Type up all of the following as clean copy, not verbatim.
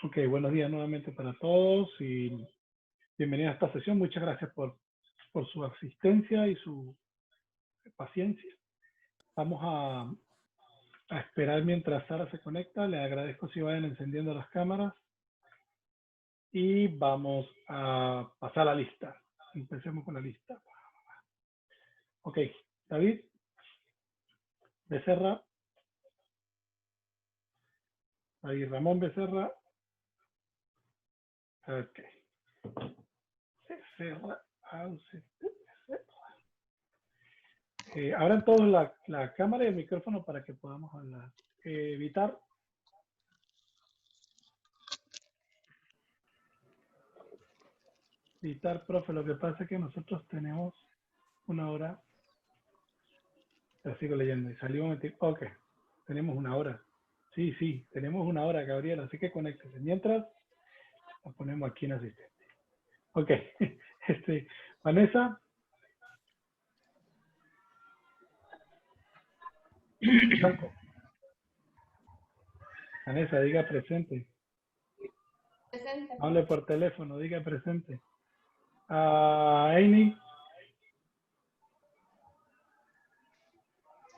Ok, buenos días nuevamente para todos y bienvenidos a esta sesión. Muchas gracias por su asistencia y su paciencia. Vamos a esperar mientras Sara se conecta. Le agradezco si vayan encendiendo las cámaras y vamos a pasar a la lista. Empecemos con la lista. Ok, David Becerra, David Ramón Becerra. Ok. Becerra, abran todos la cámara y el micrófono para que podamos hablar. Vitar. Vitar, profe, lo que pasa es que nosotros tenemos una hora. La sigo leyendo y salió un momento. Ok, tenemos una hora. Sí, tenemos una hora, Gabriela, así que conéctese. Mientras, la ponemos aquí en asistente. Ok, Vanessa. Blanco. Vanessa, diga presente. Presente. Hable por teléfono, diga presente. Amy.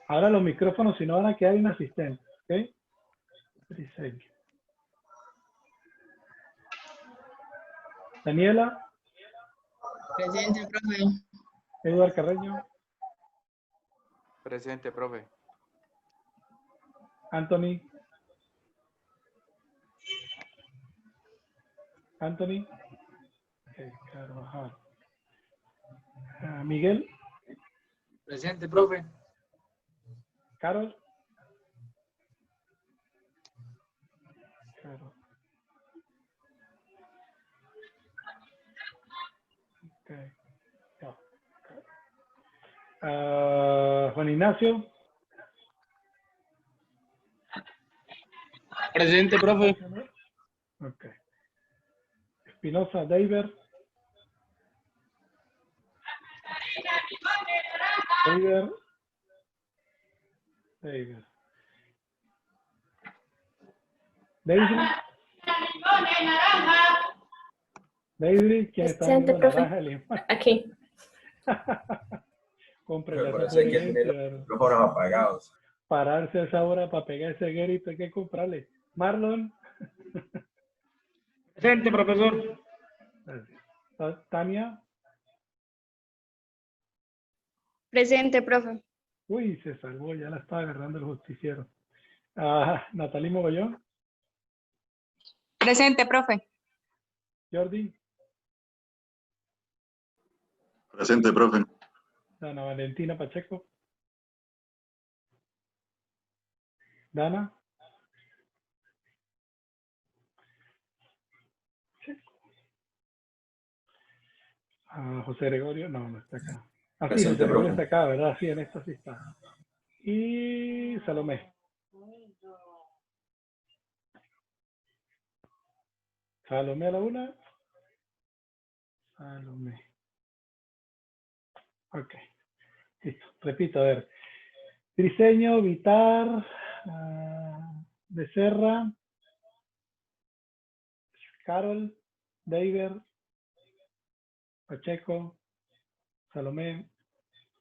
Ahora los micrófonos, si no van a quedar inasistentes, ¿ok? Presente. Daniela. Presente, profe. Eduardo Carreño. Presente, profe. Anthony. Carvajal. Miguel. Presente, profe. Carol. Okay. Juan Ignacio. Presente, profe. Ok. Espinosa David. David, ¿quién está Presente, viendo profe. naranja de limón? Aquí. Cómprele esa Parece que tiene paciencia. los micrófonos apagados. Pararse a esa hora para pegar ese grito, hay que comprarle. Marlon. Presente, profesor. Gracias. Tania. Presente, profe. Uy, se salvó, ya la estaba agarrando el justiciero. Natalie Mogollón. Presente, profe. Jordi. Presente, profe. Ana Valentina Pacheco. Dana. José Gregorio, no está acá. Sí, Presente, José Gregorio profe. está acá, ¿verdad? Sí, en esta sí está. Y Salomé. Salomé a la una. Salomé. Ok. Listo. Repito, a ver. Briseño, Vitar, Becerra, Carol, David, Pacheco, Salomé.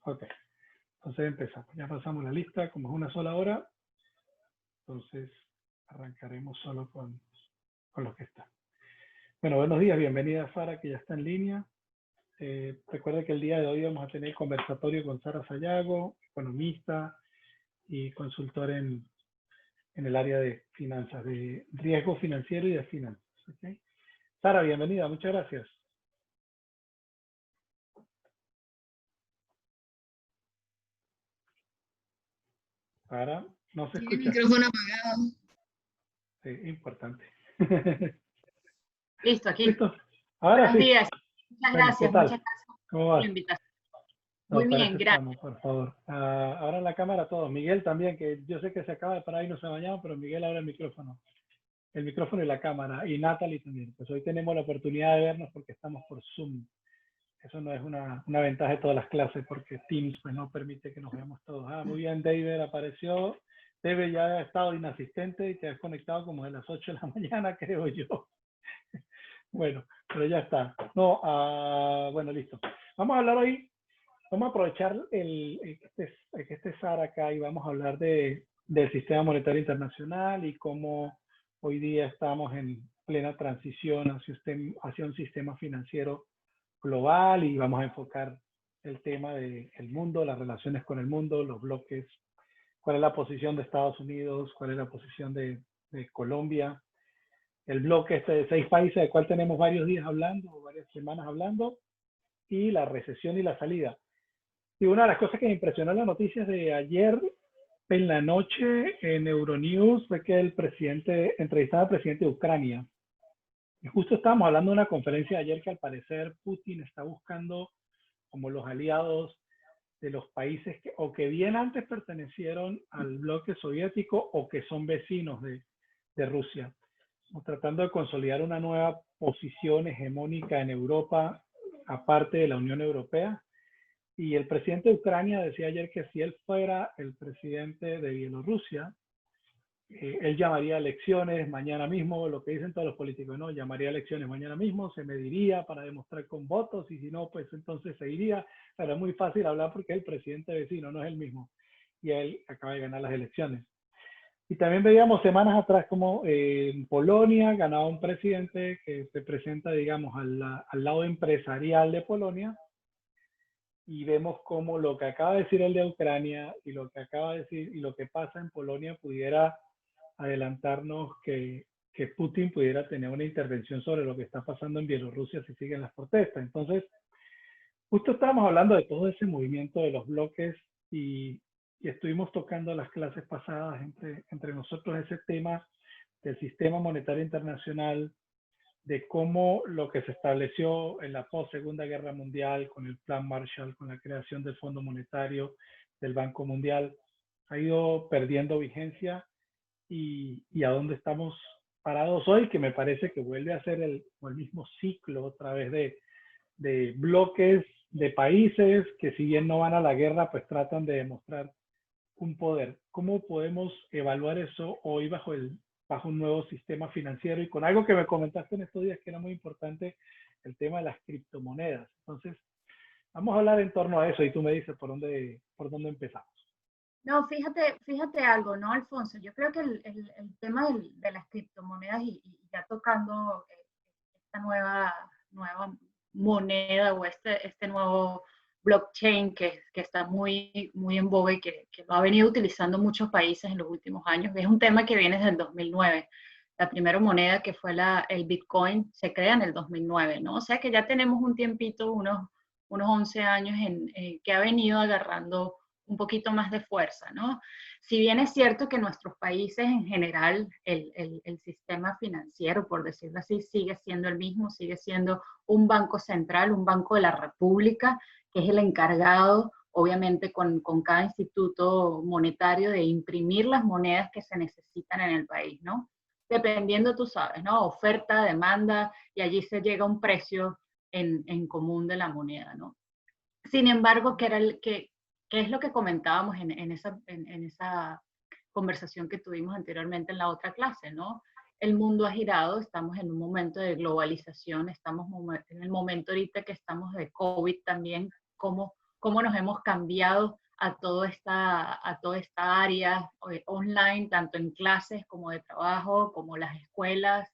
Ok. Entonces empezamos. Ya pasamos la lista, como es una sola hora. Entonces arrancaremos solo con los que están. Bueno, buenos días. Bienvenida Sara, que ya está en línea. Recuerda que el día de hoy vamos a tener conversatorio con Sara Sayago, economista y consultor en el área de finanzas, de riesgo financiero y de finanzas. ¿Okay? Sara, bienvenida, muchas gracias. Sara, no se Tiene el escucha. micrófono apagado. Sí, importante. Listo, aquí. ¿Listo? Ahora Buenos sí. días. Muchas Bueno, gracias. ¿qué tal? Muchas gracias ¿Cómo por vas? la invitación. No, Muy para bien, eso gracias. estamos, por favor. Ahora en la cámara todos. Miguel también, que yo sé que se acaba de parar y no se ha bañado, pero Miguel abre el micrófono. El micrófono y la cámara. Y Natalie también. Pues hoy tenemos la oportunidad de vernos porque estamos por Zoom. Eso no es una ventaja de todas las clases porque Teams pues no permite que nos veamos todos. Muy bien, David apareció. Debe ya ha estado inasistente y te has conectado como de las 8 de la mañana, creo yo. Bueno, pero ya está. No, bueno, listo. Vamos a hablar hoy, vamos a aprovechar que esté Sara acá y vamos a hablar del sistema monetario internacional y cómo hoy día estamos en plena transición hacia un sistema financiero global y vamos a enfocar el tema del mundo, las relaciones con el mundo, los bloques, cuál es la posición de Estados Unidos, cuál es la posición de Colombia, el bloque este de 6 países del cual tenemos varios días hablando, varias semanas hablando, y la recesión y la salida. Y una de las cosas que me impresionó en las noticias de ayer en la noche en Euronews fue que el presidente entrevistaba al presidente de Ucrania. Y justo estábamos hablando de una conferencia de ayer que al parecer Putin está buscando como los aliados de los países que o que bien antes pertenecieron al bloque soviético o que son vecinos de Rusia, tratando de consolidar una nueva posición hegemónica en Europa, aparte de la Unión Europea. Y el presidente de Ucrania decía ayer que si él fuera el presidente de Bielorrusia, él llamaría elecciones mañana mismo, lo que dicen todos los políticos, ¿no? Llamaría elecciones mañana mismo, se mediría para demostrar con votos y si no, pues entonces se iría. Pero es muy fácil hablar porque es el presidente vecino, no es el mismo. Y él acaba de ganar las elecciones. Y también veíamos semanas atrás como en Polonia ganaba un presidente que se presenta, digamos, al lado empresarial de Polonia. Y vemos cómo lo que acaba de decir el de Ucrania y lo que acaba de decir y lo que pasa en Polonia pudiera adelantarnos que Putin pudiera tener una intervención sobre lo que está pasando en Bielorrusia si siguen las protestas. Entonces, justo estábamos hablando de todo ese movimiento de los bloques y estuvimos tocando las clases pasadas entre nosotros ese tema del sistema monetario internacional, de cómo lo que se estableció en la post-Segunda Guerra Mundial con el Plan Marshall, con la creación del Fondo Monetario, del Banco Mundial, ha ido perdiendo vigencia y a dónde estamos parados hoy, que me parece que vuelve a ser el mismo ciclo otra vez de bloques de países que si bien no van a la guerra, pues tratan de demostrar un poder. ¿Cómo podemos evaluar eso hoy bajo un nuevo sistema financiero y con algo que me comentaste en estos días que era muy importante, el tema de las criptomonedas? Entonces, vamos a hablar en torno a eso y tú me dices por dónde empezamos. No, fíjate algo, ¿no, Alfonso? Yo creo que el tema de las criptomonedas y ya tocando esta nueva moneda o este nuevo blockchain que está muy en boga y que lo ha venido utilizando muchos países en los últimos años. Es un tema que viene desde el 2009. La primera moneda que fue el Bitcoin se crea en el 2009, ¿no? O sea que ya tenemos un tiempito, unos 11 años que ha venido agarrando un poquito más de fuerza, ¿no? Si bien es cierto que nuestros países en general, el sistema financiero, por decirlo así, sigue siendo el mismo, sigue siendo un banco central, un banco de la República, que es el encargado, obviamente, con cada instituto monetario de imprimir las monedas que se necesitan en el país, ¿no? Dependiendo, tú sabes, ¿no? Oferta, demanda, y allí se llega a un precio en común de la moneda, ¿no? Sin embargo, ¿qué es lo que comentábamos en esa conversación que tuvimos anteriormente en la otra clase, ¿no? El mundo ha girado, estamos en un momento de globalización, estamos en el momento ahorita que estamos de COVID también, cómo nos hemos cambiado a toda esta área online, tanto en clases como de trabajo, como las escuelas.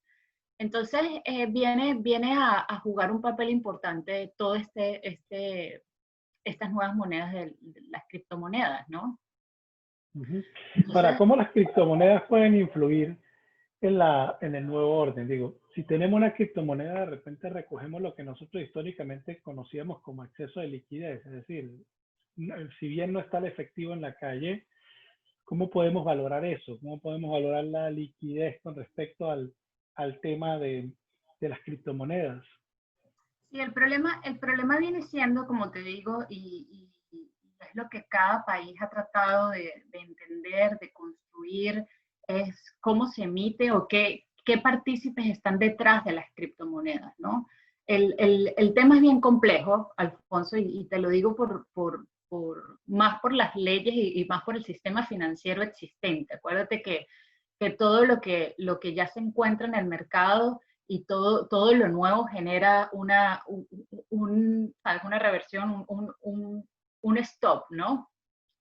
Entonces, viene a jugar un papel importante todo estas nuevas monedas de las criptomonedas, ¿no? Para cómo las criptomonedas pueden influir en el nuevo orden. Digo, si tenemos una criptomoneda, de repente recogemos lo que nosotros históricamente conocíamos como exceso de liquidez. Es decir, si bien no está el efectivo en la calle, ¿cómo podemos valorar eso? ¿Cómo podemos valorar la liquidez con respecto al tema de las criptomonedas? Sí, el problema viene siendo, como te digo, y es lo que cada país ha tratado de entender, de construir, es cómo se emite o qué partícipes están detrás de las criptomonedas, ¿no? El tema es bien complejo, Alfonso, y te lo digo más por las leyes y más por el sistema financiero existente. Acuérdate que todo lo que ya se encuentra en el mercado y todo lo nuevo genera una reversión, un stop, ¿no?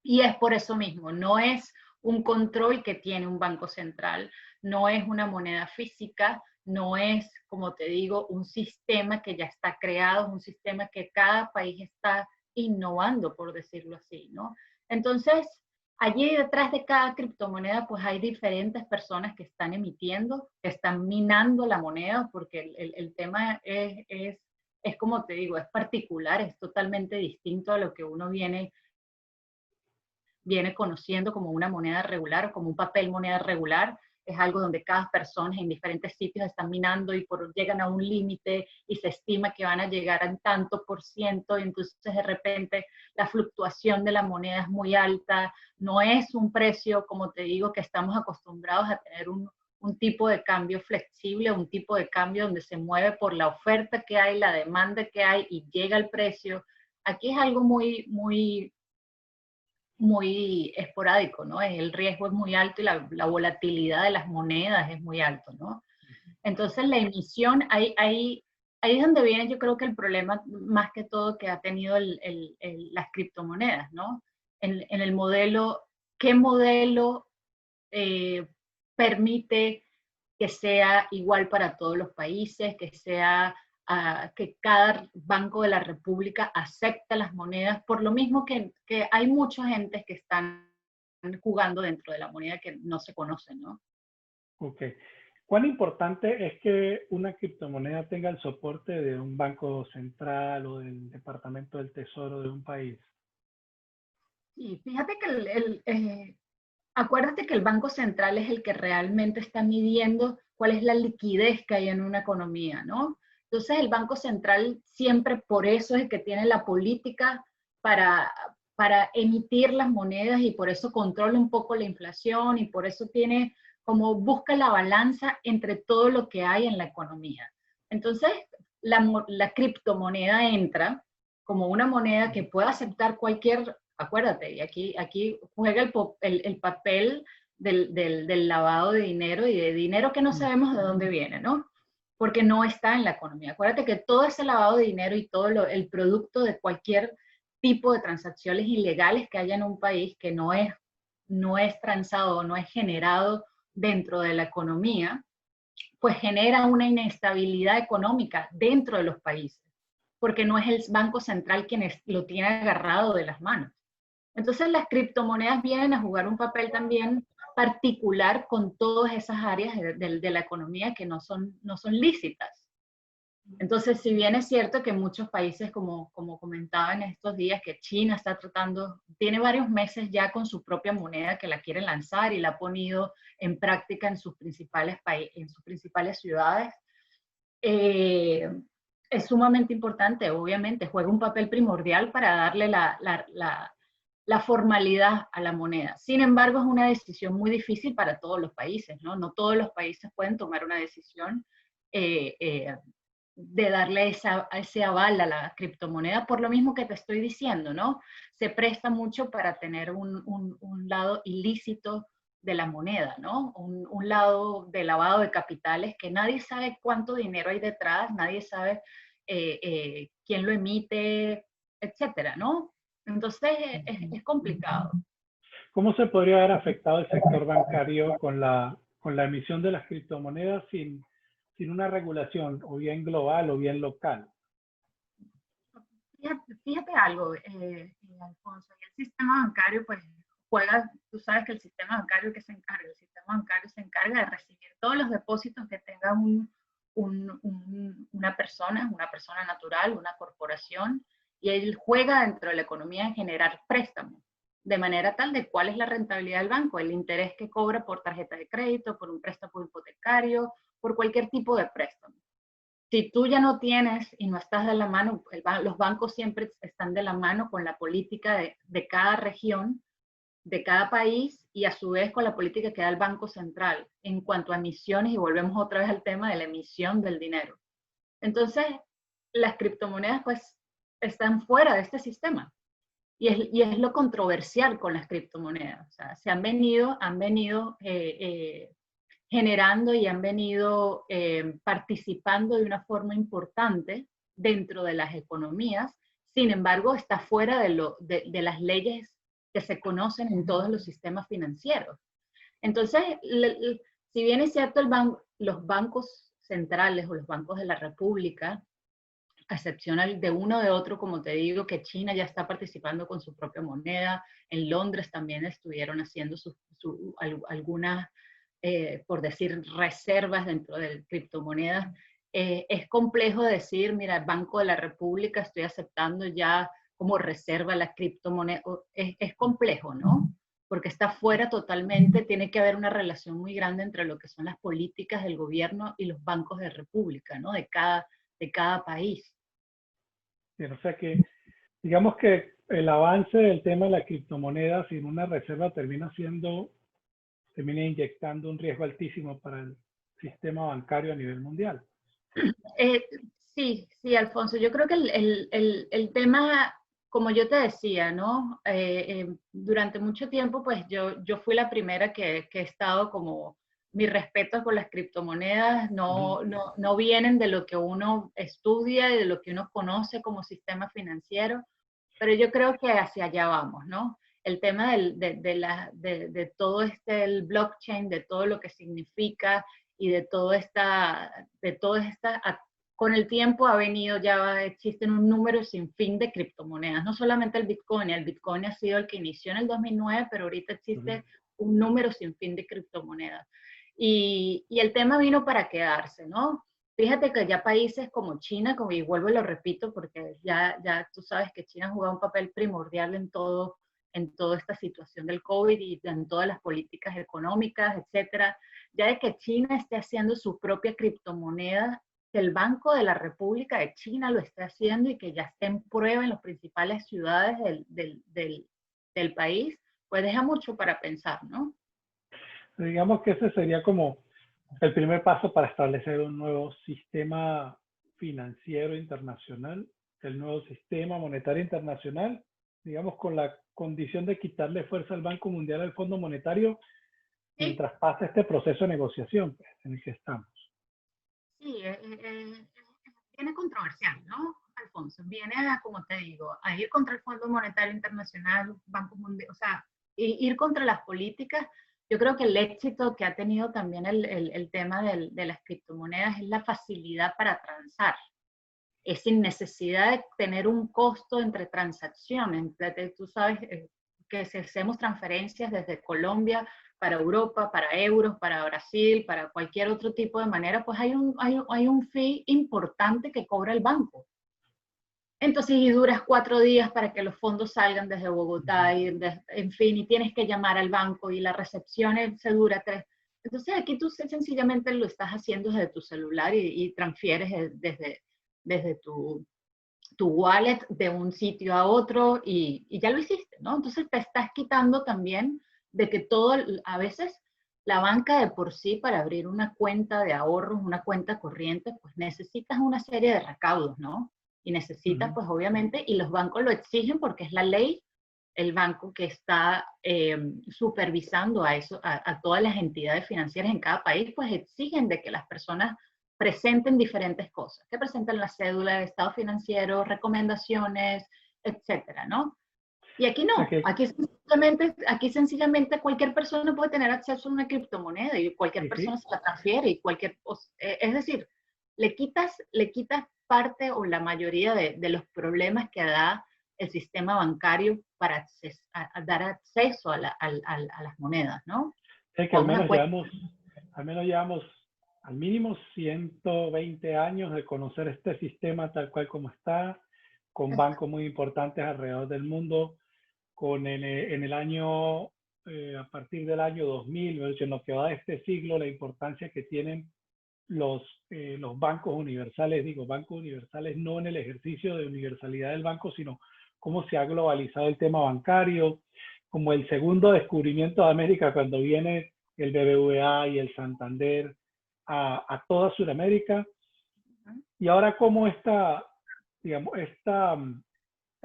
Y es por eso mismo, no es un control que tiene un banco central, no es una moneda física, no es, como te digo, un sistema que ya está creado, es un sistema que cada país está innovando, por decirlo así, ¿no? Entonces, allí detrás de cada criptomoneda, pues hay diferentes personas que están emitiendo, que están minando la moneda, porque el tema es como te digo, es particular, es totalmente distinto a lo que uno viene conociendo como una moneda regular, como un papel moneda regular. Es algo donde cada persona en diferentes sitios están minando y llegan a un límite y se estima que van a llegar a un tanto por ciento, y entonces de repente la fluctuación de la moneda es muy alta. No es un precio, como te digo, que estamos acostumbrados a tener un tipo de cambio flexible, un tipo de cambio donde se mueve por la oferta que hay, la demanda que hay y llega el precio. Aquí es algo muy esporádico, ¿no? El riesgo es muy alto y la volatilidad de las monedas es muy alto, ¿no? Entonces la emisión, ahí es donde viene yo creo que el problema más que todo que ha tenido las criptomonedas, ¿no? En el modelo, ¿qué modelo permite que sea igual para todos los países, que sea que cada banco de la república acepta las monedas, por lo mismo que hay mucha gente que están jugando dentro de la moneda que no se conoce, ¿no? Ok. ¿Cuán importante es que una criptomoneda tenga el soporte de un banco central o del Departamento del Tesoro de un país? Y fíjate que acuérdate que el Banco Central es el que realmente está midiendo cuál es la liquidez que hay en una economía, ¿no? Entonces el Banco Central siempre por eso es el que tiene la política para emitir las monedas y por eso controla un poco la inflación y por eso tiene como busca la balanza entre todo lo que hay en la economía. Entonces la criptomoneda entra como una moneda que puede aceptar cualquier, acuérdate, y aquí juega el papel del lavado de dinero y de dinero que no sabemos de dónde viene, ¿no? Porque no está en la economía. Acuérdate que todo ese lavado de dinero y todo el producto de cualquier tipo de transacciones ilegales que haya en un país que no es transado o no es generado dentro de la economía, pues genera una inestabilidad económica dentro de los países, porque no es el Banco Central quien lo tiene agarrado de las manos. Entonces las criptomonedas vienen a jugar un papel también particular con todas esas áreas de la economía que no son lícitas. Entonces, si bien es cierto que muchos países, como comentaba en estos días, que China está tratando, tiene varios meses ya con su propia moneda que la quiere lanzar y la ha ponido en práctica en sus principales ciudades, es sumamente importante, obviamente, juega un papel primordial para darle la formalidad a la moneda. Sin embargo, es una decisión muy difícil para todos los países, ¿no? No todos los países pueden tomar una decisión de darle ese aval a la criptomoneda, por lo mismo que te estoy diciendo, ¿no? Se presta mucho para tener un lado ilícito de la moneda, ¿no? Un lado de lavado de capitales que nadie sabe cuánto dinero hay detrás, nadie sabe quién lo emite, etcétera, ¿no? Entonces es complicado. ¿Cómo se podría haber afectado el sector bancario con la emisión de las criptomonedas sin una regulación, o bien global o bien local? Fíjate algo, Alfonso, el sistema bancario pues juega, tú sabes que el sistema bancario que se encarga, el sistema bancario se encarga de recibir todos los depósitos que tenga una persona natural, una corporación, y él juega dentro de la economía en generar préstamos, de manera tal de cuál es la rentabilidad del banco, el interés que cobra por tarjeta de crédito, por un préstamo hipotecario, por cualquier tipo de préstamo. Si tú ya no tienes y no estás de la mano, los bancos siempre están de la mano con la política de cada región, de cada país, y a su vez con la política que da el Banco Central en cuanto a emisiones, y volvemos otra vez al tema de la emisión del dinero. Entonces, las criptomonedas pues están fuera de este sistema. y es lo controversial con las criptomonedas. O sea, se han venido generando y han venido participando de una forma importante dentro de las economías. Sin embargo, está fuera de las leyes que se conocen en todos los sistemas financieros. Entonces, si bien es cierto, los bancos centrales o los bancos de la República, a excepción de uno de otro, como te digo, que China ya está participando con su propia moneda, en Londres también estuvieron haciendo algunas, por decir, reservas dentro de criptomonedas. Es complejo decir, mira, el Banco de la República estoy aceptando ya como reserva la criptomoneda. Es complejo, ¿no? Porque está fuera totalmente, tiene que haber una relación muy grande entre lo que son las políticas del gobierno y los bancos de república, ¿no? De cada país. Bien, o sea que, digamos que el avance del tema de la criptomoneda sin una reserva termina inyectando un riesgo altísimo para el sistema bancario a nivel mundial. Sí, Alfonso, yo creo que el tema, como yo te decía, ¿no? Durante mucho tiempo, pues yo fui la primera que he estado como, mis respetos con las criptomonedas no vienen de lo que uno estudia y de lo que uno conoce como sistema financiero, pero yo creo que hacia allá vamos, ¿no? El tema de todo el blockchain, de todo lo que significa y de toda esta, con el tiempo ha venido, ya existen un número sin fin de criptomonedas, no solamente el Bitcoin ha sido el que inició en el 2009, pero ahorita existe un número sin fin de criptomonedas. Y el tema vino para quedarse, ¿no? Fíjate que ya países como China, y vuelvo y lo repito, porque ya tú sabes que China ha jugado un papel primordial en toda esta situación del COVID y en todas las políticas económicas, etcétera, ya de que China esté haciendo su propia criptomoneda, que el Banco de la República de China lo esté haciendo y que ya esté en prueba en las principales ciudades del país, pues deja mucho para pensar, ¿no? Digamos que ese sería como el primer paso para establecer un nuevo sistema financiero internacional, el nuevo sistema monetario internacional, digamos con la condición de quitarle fuerza al Banco Mundial, al Fondo Monetario, mientras pasa este proceso de negociación pues, en el que estamos. Sí, viene controversial, ¿no, Alfonso? Viene, como te digo, a ir contra el Fondo Monetario Internacional, Banco Mundial, o sea, ir contra las políticas. Yo creo que el éxito que ha tenido también el tema de las criptomonedas es la facilidad para transar. Es sin necesidad de tener un costo entre transacciones. Tú sabes que si hacemos transferencias desde Colombia para Europa, para euros, para Brasil, para cualquier otro tipo de manera, pues hay un fee importante que cobra el banco. Entonces, y duras 4 días para que los fondos salgan desde Bogotá, en fin, y tienes que llamar al banco y la recepción se dura 3. Entonces, aquí tú sencillamente lo estás haciendo desde tu celular y transfieres desde tu wallet de un sitio a otro y ya lo hiciste, ¿no? Entonces, te estás quitando también de que a veces la banca de por sí para abrir una cuenta de ahorros, una cuenta corriente, pues necesitas una serie de recaudos, ¿no? Y necesitas, pues obviamente, y los bancos lo exigen porque es la ley, el banco que está supervisando a todas las entidades financieras en cada país, pues exigen de que las personas presenten diferentes cosas, que presenten la cédula de estado financiero, recomendaciones, etcétera, ¿no? Y aquí no, Okay. aquí sencillamente cualquier persona puede tener acceso a una criptomoneda y cualquier persona se la transfiere y es decir, le quitas parte o la mayoría de los problemas que da el sistema bancario para dar acceso a las monedas, ¿no? Es que al menos llevamos al mínimo 120 años de conocer este sistema tal cual como está, con bancos muy importantes alrededor del mundo, en el año, a partir del año 2000, en lo que va de este siglo, la importancia que tienen los bancos universales, digo bancos universales no en el ejercicio de universalidad del banco, sino cómo se ha globalizado el tema bancario, como el segundo descubrimiento de América cuando viene el BBVA y el Santander a toda Sudamérica, y ahora cómo esta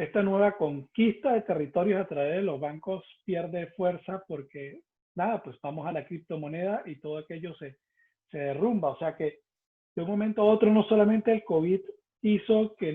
esta nueva conquista de territorios a través de los bancos pierde fuerza porque, nada, pues vamos a la criptomoneda y todo aquello se derrumba. O sea que de un momento a otro no solamente el COVID hizo que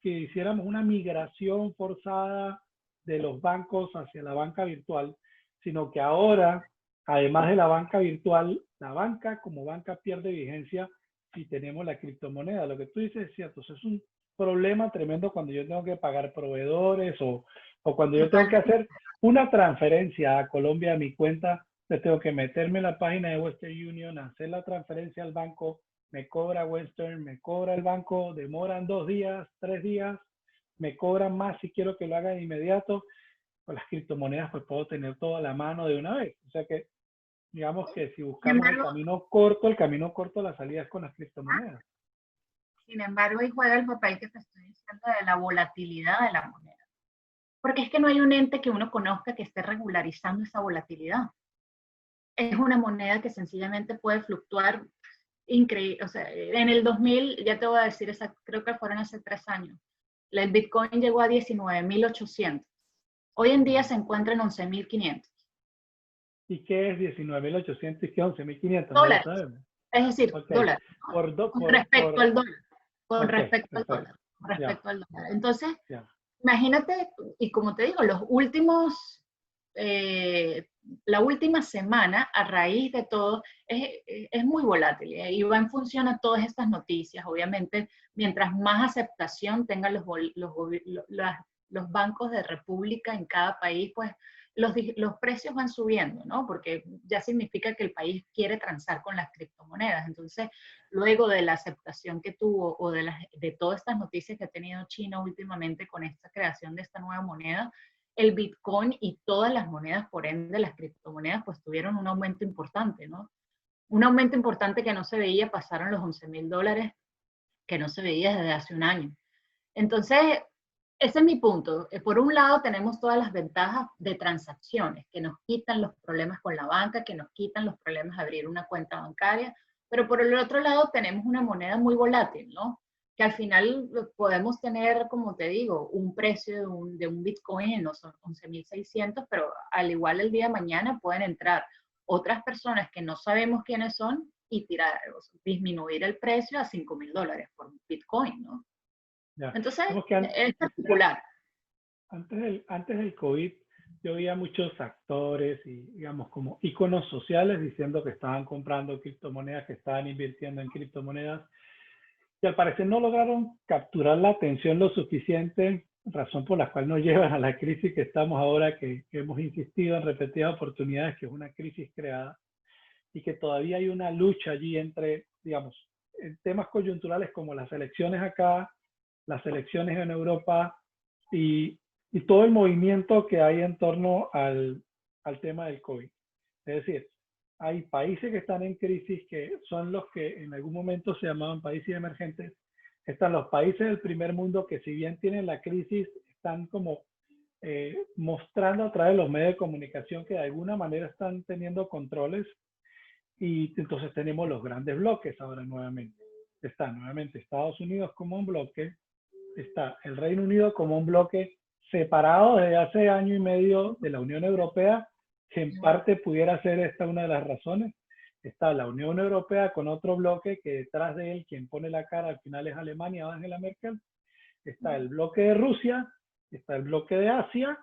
hiciéramos una migración forzada de los bancos hacia la banca virtual, sino que ahora, además de la banca virtual, la banca como banca pierde vigencia si tenemos la criptomoneda. Lo que tú dices es cierto, es un problema tremendo cuando yo tengo que pagar proveedores o cuando yo tengo que hacer una transferencia a Colombia a mi cuenta, yo tengo que meterme en la página de Western Union, hacer la transferencia al banco, me cobra Western, me cobra el banco, demoran 2 días, 3 días, me cobran más si quiero que lo haga de inmediato. Con las criptomonedas pues puedo tener todo a la mano de una vez. O sea que digamos que si buscamos el camino corto, la salida es con las criptomonedas. Sin embargo, ahí juega el papel que te estoy diciendo de la volatilidad de la moneda. Porque es que no hay un ente que uno conozca que esté regularizando esa volatilidad. Es una moneda que sencillamente puede fluctuar increíble. O sea, en el 2000, ya te voy a decir, creo que fueron hace 3 años, el Bitcoin llegó a 19.800. Hoy en día se encuentra en 11.500. ¿Y qué es 19.800 y qué es 11.500? Dólares. No lo sabemos. Es decir, Okay. dólares. Con respecto al dólar. Con respecto al dólar. Entonces, imagínate, y como te digo, la última semana, a raíz de todo, es muy volátil y va en función a todas estas noticias. Obviamente, mientras más aceptación tengan los bancos de república en cada país, pues los precios van subiendo, ¿no? Porque ya significa que el país quiere transar con las criptomonedas. Entonces, luego de la aceptación que tuvo o de todas estas noticias que ha tenido China últimamente con esta creación de esta nueva moneda, el Bitcoin y todas las monedas, por ende las criptomonedas, pues tuvieron un aumento importante, ¿no? Un aumento importante que no se veía, pasaron los $11.000, que no se veía desde hace un año. Entonces, ese es mi punto. Por un lado tenemos todas las ventajas de transacciones, que nos quitan los problemas con la banca, que nos quitan los problemas de abrir una cuenta bancaria, pero por el otro lado tenemos una moneda muy volátil, ¿no? Que al final podemos tener, como te digo, un precio de un Bitcoin en los 11.600, pero al igual el día de mañana pueden entrar otras personas que no sabemos quiénes son y disminuir el precio a $5.000 por Bitcoin, ¿no? Ya. Entonces, que es particular. Antes del COVID, yo veía muchos actores y, digamos, como íconos sociales diciendo que estaban comprando criptomonedas, que estaban invirtiendo en criptomonedas. Y al parecer no lograron capturar la atención lo suficiente, razón por la cual nos llevan a la crisis que estamos ahora, que hemos insistido en repetidas oportunidades, que es una crisis creada y que todavía hay una lucha allí entre, digamos, en temas coyunturales como las elecciones acá, las elecciones en Europa y todo el movimiento que hay en torno al tema del COVID. Es decir, hay países que están en crisis, que son los que en algún momento se llamaban países emergentes. Están los países del primer mundo que, si bien tienen la crisis, están como mostrando a través de los medios de comunicación que de alguna manera están teniendo controles. Y entonces tenemos los grandes bloques ahora nuevamente. Está nuevamente Estados Unidos como un bloque, está el Reino Unido como un bloque separado desde hace año y medio de la Unión Europea, que en parte pudiera ser esta una de las razones. Está la Unión Europea con otro bloque que detrás de él, quien pone la cara al final es Alemania, Angela Merkel. Está el bloque de Rusia, está el bloque de Asia,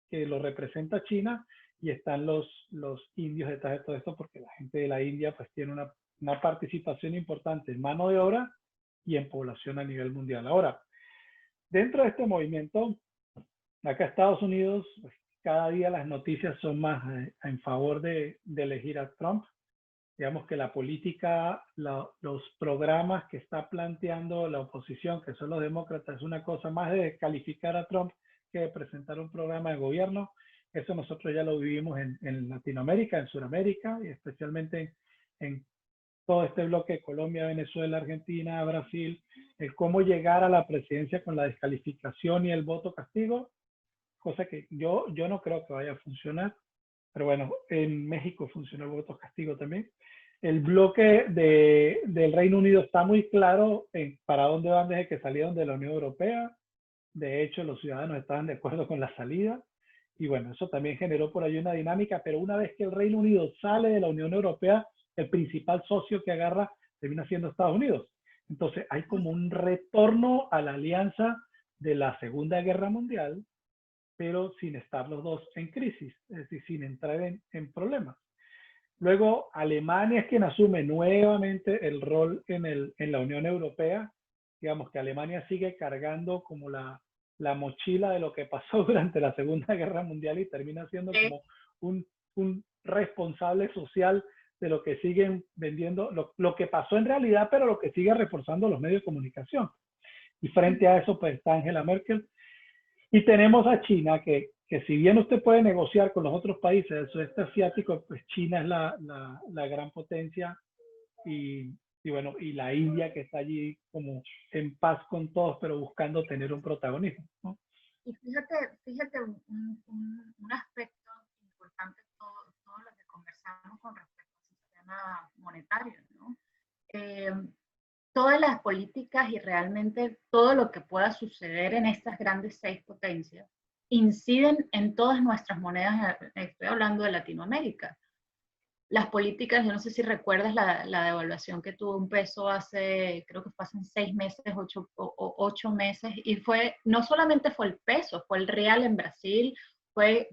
que lo representa China, y están los indios detrás de todo esto, porque la gente de la India pues tiene una participación importante en mano de obra y en población a nivel mundial. Ahora, dentro de este movimiento, acá Estados Unidos, pues, cada día las noticias son más en favor de elegir a Trump. Digamos que la política, los programas que está planteando la oposición, que son los demócratas, es una cosa más de calificar a Trump que de presentar un programa de gobierno. Eso nosotros ya lo vivimos en Latinoamérica, en Sudamérica, y especialmente en todo este bloque de Colombia, Venezuela, Argentina, Brasil, el cómo llegar a la presidencia con la descalificación y el voto castigo, cosa que yo no creo que vaya a funcionar. Pero bueno, en México funcionó el voto castigo también. El bloque del Reino Unido está muy claro en para dónde van desde que salieron de la Unión Europea. De hecho, los ciudadanos estaban de acuerdo con la salida. Y bueno, eso también generó por ahí una dinámica, pero una vez que el Reino Unido sale de la Unión Europea, el principal socio que agarra termina siendo Estados Unidos. Entonces hay como un retorno a la alianza de la Segunda Guerra Mundial, pero sin estar los dos en crisis, es decir, sin entrar en problemas. Luego Alemania es quien asume nuevamente el rol en la Unión Europea. Digamos que Alemania sigue cargando como la mochila de lo que pasó durante la Segunda Guerra Mundial y termina siendo como un responsable social de lo que siguen vendiendo, lo que pasó en realidad, pero lo que sigue reforzando los medios de comunicación. Y frente a eso, pues está Angela Merkel. Y tenemos a China, que si bien usted puede negociar con los otros países del sudeste asiático, pues China es la gran potencia y bueno, y la India que está allí como en paz con todos, pero buscando tener un protagonismo, ¿no? Y fíjate un aspecto importante de todo lo que conversamos con respecto al sistema monetario, ¿no? Todas las políticas y realmente todo lo que pueda suceder en estas grandes 6 potencias inciden en todas nuestras monedas. Estoy hablando de Latinoamérica. Las políticas, yo no sé si recuerdas la devaluación que tuvo un peso hace, creo que fue hace 6 meses, 8 meses, y no solamente fue el peso, fue el real en Brasil, fue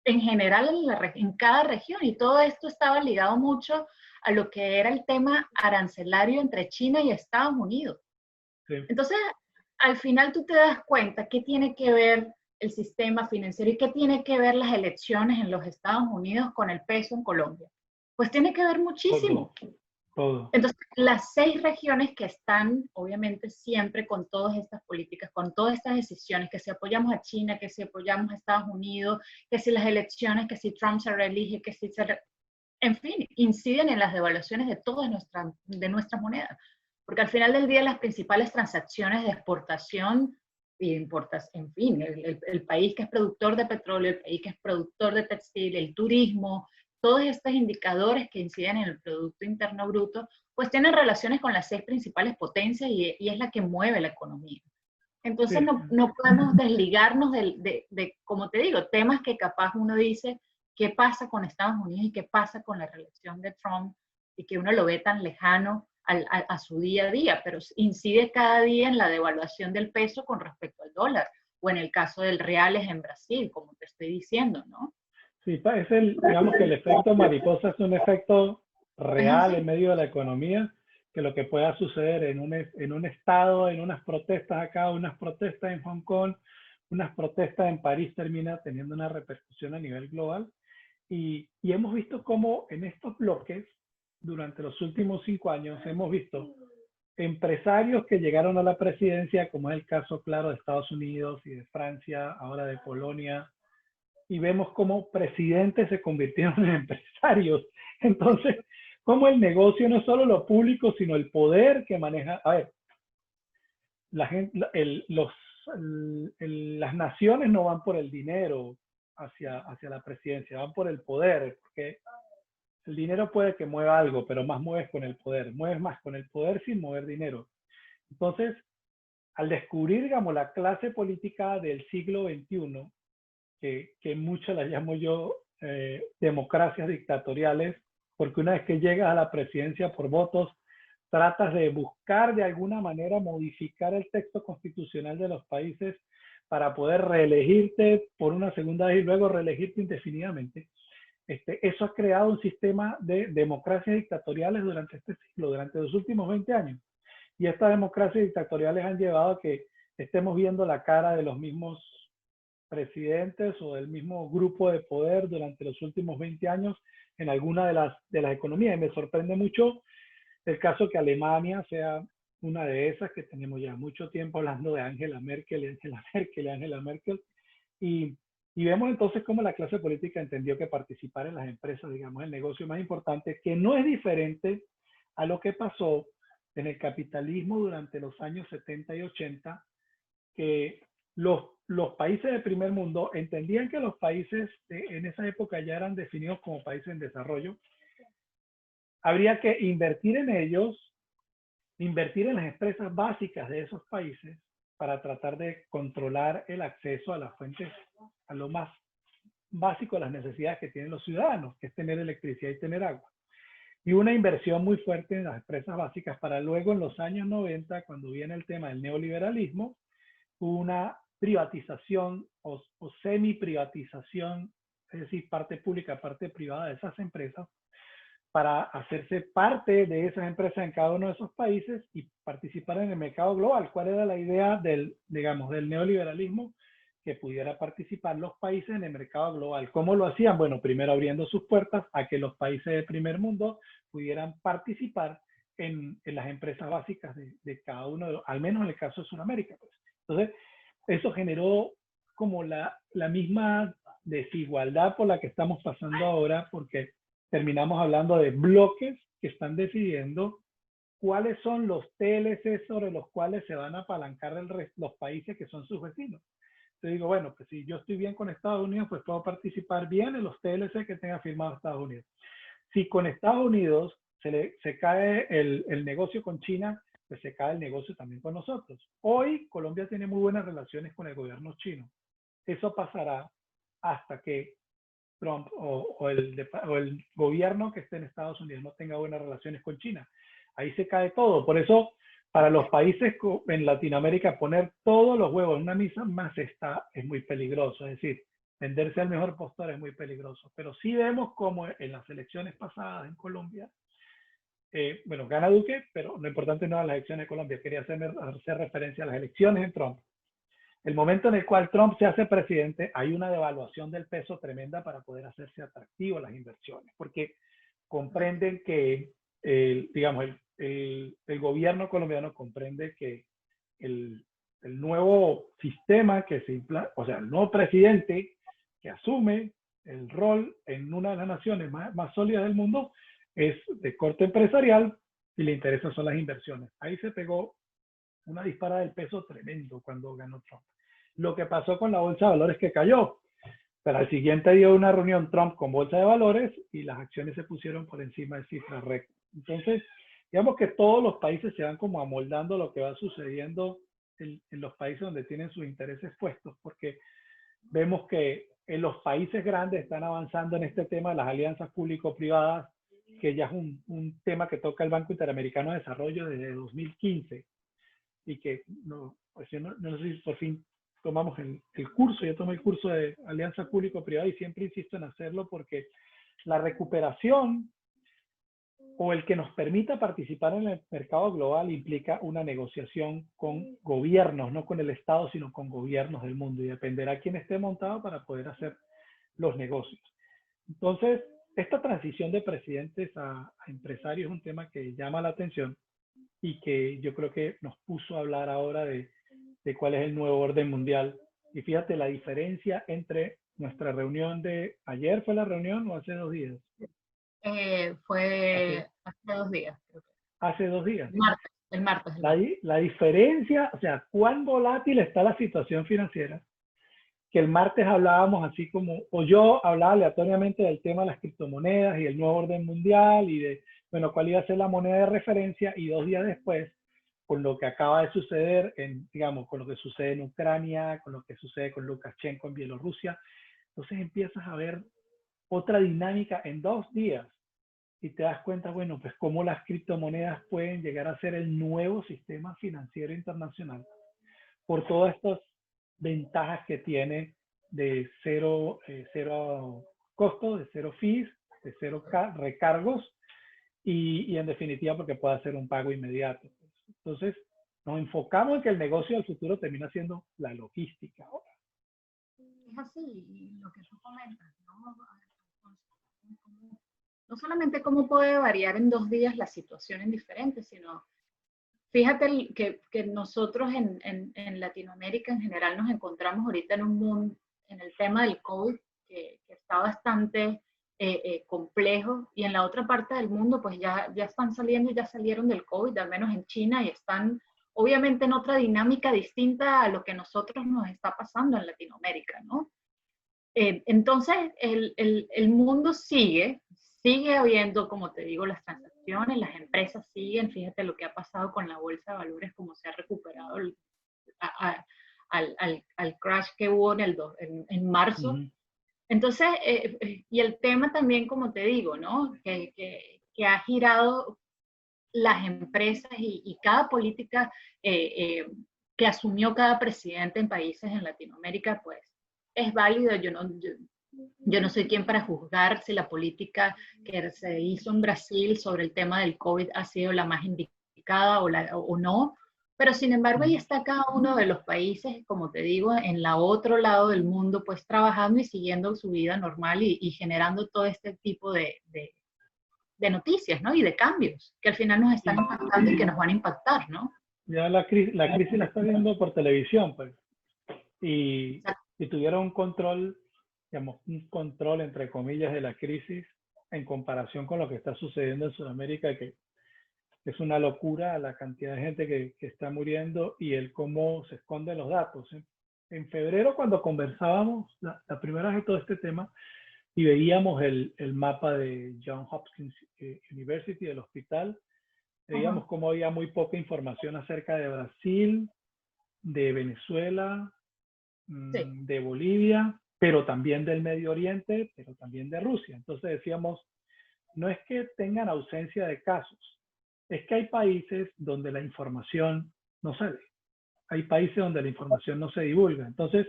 en general en cada región, y todo esto estaba ligado mucho a lo que era el tema arancelario entre China y Estados Unidos. Sí. Entonces, al final tú te das cuenta qué tiene que ver el sistema financiero y qué tiene que ver las elecciones en los Estados Unidos con el peso en Colombia. Pues tiene que ver muchísimo. Todo. Entonces, las 6 regiones que están, obviamente, siempre con todas estas políticas, con todas estas decisiones, que si apoyamos a China, que si apoyamos a Estados Unidos, que si las elecciones, que si Trump se reelige, que si en fin, inciden en las devaluaciones de todas nuestras monedas. Porque al final del día las principales transacciones de exportación y importación, en fin, el país que es productor de petróleo, el país que es productor de textil, el turismo, todos estos indicadores que inciden en el Producto Interno Bruto, pues tienen relaciones con las 6 principales potencias y es la que mueve la economía. Entonces sí. no podemos desligarnos de, como te digo, temas que capaz uno dice, ¿qué pasa con Estados Unidos y qué pasa con la reelección de Trump? Y que uno lo ve tan lejano a su día a día, pero incide cada día en la devaluación del peso con respecto al dólar, o en el caso del reales en Brasil, como te estoy diciendo, ¿no? Sí, digamos que el efecto mariposa es un efecto real en medio de la economía, que lo que pueda suceder en un estado, en unas protestas acá, unas protestas en Hong Kong, unas protestas en París termina teniendo una repercusión a nivel global. Y hemos visto cómo en estos bloques, durante los últimos 5 años, hemos visto empresarios que llegaron a la presidencia, como es el caso claro de Estados Unidos y de Francia, ahora de Polonia, y vemos cómo presidentes se convirtieron en empresarios. Entonces, como el negocio no es solo lo público, sino el poder que maneja. A ver, la gente, las naciones no van por el dinero hacia la presidencia, van por el poder, porque el dinero puede que mueva algo, pero más mueves con el poder. Mueves más con el poder sin mover dinero. Entonces, al descubrir, digamos, la clase política del siglo XXI, que muchas las llamo yo democracias dictatoriales, porque una vez que llegas a la presidencia por votos, tratas de buscar de alguna manera modificar el texto constitucional de los países para poder reelegirte por una segunda vez y luego reelegirte indefinidamente. Eso ha creado un sistema de democracias dictatoriales durante este siglo, durante los últimos 20 años. Y estas democracias dictatoriales han llevado a que estemos viendo la cara de los mismos presidentes o del mismo grupo de poder durante los últimos 20 años en alguna de las economías. Y me sorprende mucho el caso que Alemania sea una de esas, que tenemos ya mucho tiempo hablando de Angela Merkel y Angela Merkel y Angela Merkel. Y vemos entonces cómo la clase política entendió que participar en las empresas, digamos, el negocio más importante, que no es diferente a lo que pasó en el capitalismo durante los años 70 y 80, que los países del primer mundo entendían que los países en esa época ya eran definidos como países en desarrollo. Habría que invertir en ellos, invertir en las empresas básicas de esos países para tratar de controlar el acceso a las fuentes, a lo más básico de las necesidades que tienen los ciudadanos, que es tener electricidad y tener agua. Y una inversión muy fuerte en las empresas básicas para luego en los años 90, cuando viene el tema del neoliberalismo, una privatización o semi-privatización, es decir, parte pública, parte privada de esas empresas, para hacerse parte de esas empresas en cada uno de esos países y participar en el mercado global. ¿Cuál era la idea del neoliberalismo? Que pudiera participar los países en el mercado global. ¿Cómo lo hacían? Bueno, primero abriendo sus puertas a que los países del primer mundo pudieran participar en las empresas básicas de cada uno, al menos en el caso de Sudamérica. Pues. Entonces, eso generó como la misma desigualdad por la que estamos pasando ahora, porque terminamos hablando de bloques que están decidiendo cuáles son los TLC sobre los cuales se van a apalancar los países que son sus vecinos. Entonces digo, bueno, pues si yo estoy bien con Estados Unidos, pues puedo participar bien en los TLC que tenga firmado Estados Unidos. Si con Estados Unidos se cae el negocio con China, pues se cae el negocio también con nosotros. Hoy Colombia tiene muy buenas relaciones con el gobierno chino. Eso pasará hasta que Trump o el gobierno que esté en Estados Unidos no tenga buenas relaciones con China. Ahí se cae todo. Por eso, para los países en Latinoamérica, poner todos los huevos en una misma cesta es muy peligroso. Es decir, venderse al mejor postor es muy peligroso. Pero sí vemos como en las elecciones pasadas en Colombia, bueno, gana Duque, pero lo importante no es las elecciones de Colombia. Quería hacer referencia a las elecciones en Trump. El momento en el cual Trump se hace presidente, hay una devaluación del peso tremenda para poder hacerse atractivo las inversiones, porque comprenden que, digamos, el gobierno colombiano comprende que el nuevo sistema que se implanta, o sea, el nuevo presidente que asume el rol en una de las naciones más sólidas del mundo es de corte empresarial y le interesan son las inversiones. Ahí se pegó una disparada del peso tremendo cuando ganó Trump. Lo que pasó con la bolsa de valores que cayó. Pero al siguiente dio una reunión Trump con bolsa de valores y las acciones se pusieron por encima de cifras récord. Entonces, digamos que todos los países se van como amoldando lo que va sucediendo en los países donde tienen sus intereses puestos, porque vemos que en los países grandes están avanzando en este tema de las alianzas público-privadas, que ya es un tema que toca el Banco Interamericano de Desarrollo desde 2015 y que no sé si por fin tomamos el curso. Yo tomé el curso de alianza público-privada y siempre insisto en hacerlo porque la recuperación o el que nos permita participar en el mercado global implica una negociación con gobiernos, no con el Estado, sino con gobiernos del mundo, y dependerá quién esté montado para poder hacer los negocios. Entonces, esta transición de presidentes a empresarios es un tema que llama la atención y que yo creo que nos puso a hablar ahora de cuál es el nuevo orden mundial. Y fíjate la diferencia entre nuestra reunión de ayer, ¿fue la reunión o hace 2 días? Fue hace 2 días. Creo que. Hace 2 días. El martes. La diferencia, o sea, cuán volátil está la situación financiera, que el martes hablábamos así como, o yo hablaba aleatoriamente del tema de las criptomonedas y el nuevo orden mundial y de, bueno, cuál iba a ser la moneda de referencia, y 2 días después, con lo que acaba de suceder, digamos, con lo que sucede en Ucrania, con lo que sucede con Lukashenko en Bielorrusia, entonces empiezas a ver otra dinámica en 2 días y te das cuenta, bueno, pues cómo las criptomonedas pueden llegar a ser el nuevo sistema financiero internacional por todas estas ventajas que tiene de cero costo, de cero fees, de cero recargos y en definitiva porque puede hacer un pago inmediato. Entonces, nos enfocamos en que el negocio del futuro termina siendo la logística ahora. Es así, lo que tú comentas, no solamente cómo puede variar en 2 días la situación en diferentes, sino fíjate que nosotros en Latinoamérica en general nos encontramos ahorita en un mundo, en el tema del COVID, que está bastante complejo, y en la otra parte del mundo pues ya están saliendo y ya salieron del COVID, al menos en China, y están obviamente en otra dinámica distinta a lo que nosotros nos está pasando en Latinoamérica, ¿no? Entonces el mundo sigue habiendo, como te digo, las transacciones, las empresas siguen, fíjate lo que ha pasado con la bolsa de valores, cómo se ha recuperado al crash que hubo en marzo. Ujú. Entonces, y el tema también, como te digo, ¿no? Que ha girado las empresas y cada política que asumió cada presidente en países en Latinoamérica, pues es válido. Yo no soy quien para juzgar si la política que se hizo en Brasil sobre el tema del COVID ha sido la más indicada o no, pero sin embargo ahí está cada uno de los países, como te digo, en la otro lado del mundo, pues trabajando y siguiendo su vida normal y generando todo este tipo de noticias, ¿no? Y de cambios que al final nos están impactando y que nos van a impactar, ¿no? Ya la crisis la está viendo por televisión, pues. Y tuvieron un control, digamos, un control entre comillas de la crisis en comparación con lo que está sucediendo en Sudamérica, que es una locura la cantidad de gente que está muriendo y el cómo se esconden los datos. En febrero, cuando conversábamos la primera vez de todo este tema y veíamos el mapa de Johns Hopkins University, del hospital, veíamos cómo había muy poca información acerca de Brasil, de Venezuela, de Bolivia, pero también del Medio Oriente, pero también de Rusia. Entonces decíamos, no es que tengan ausencia de casos, es que hay países donde la información no sale. Hay países donde la información no se divulga. Entonces,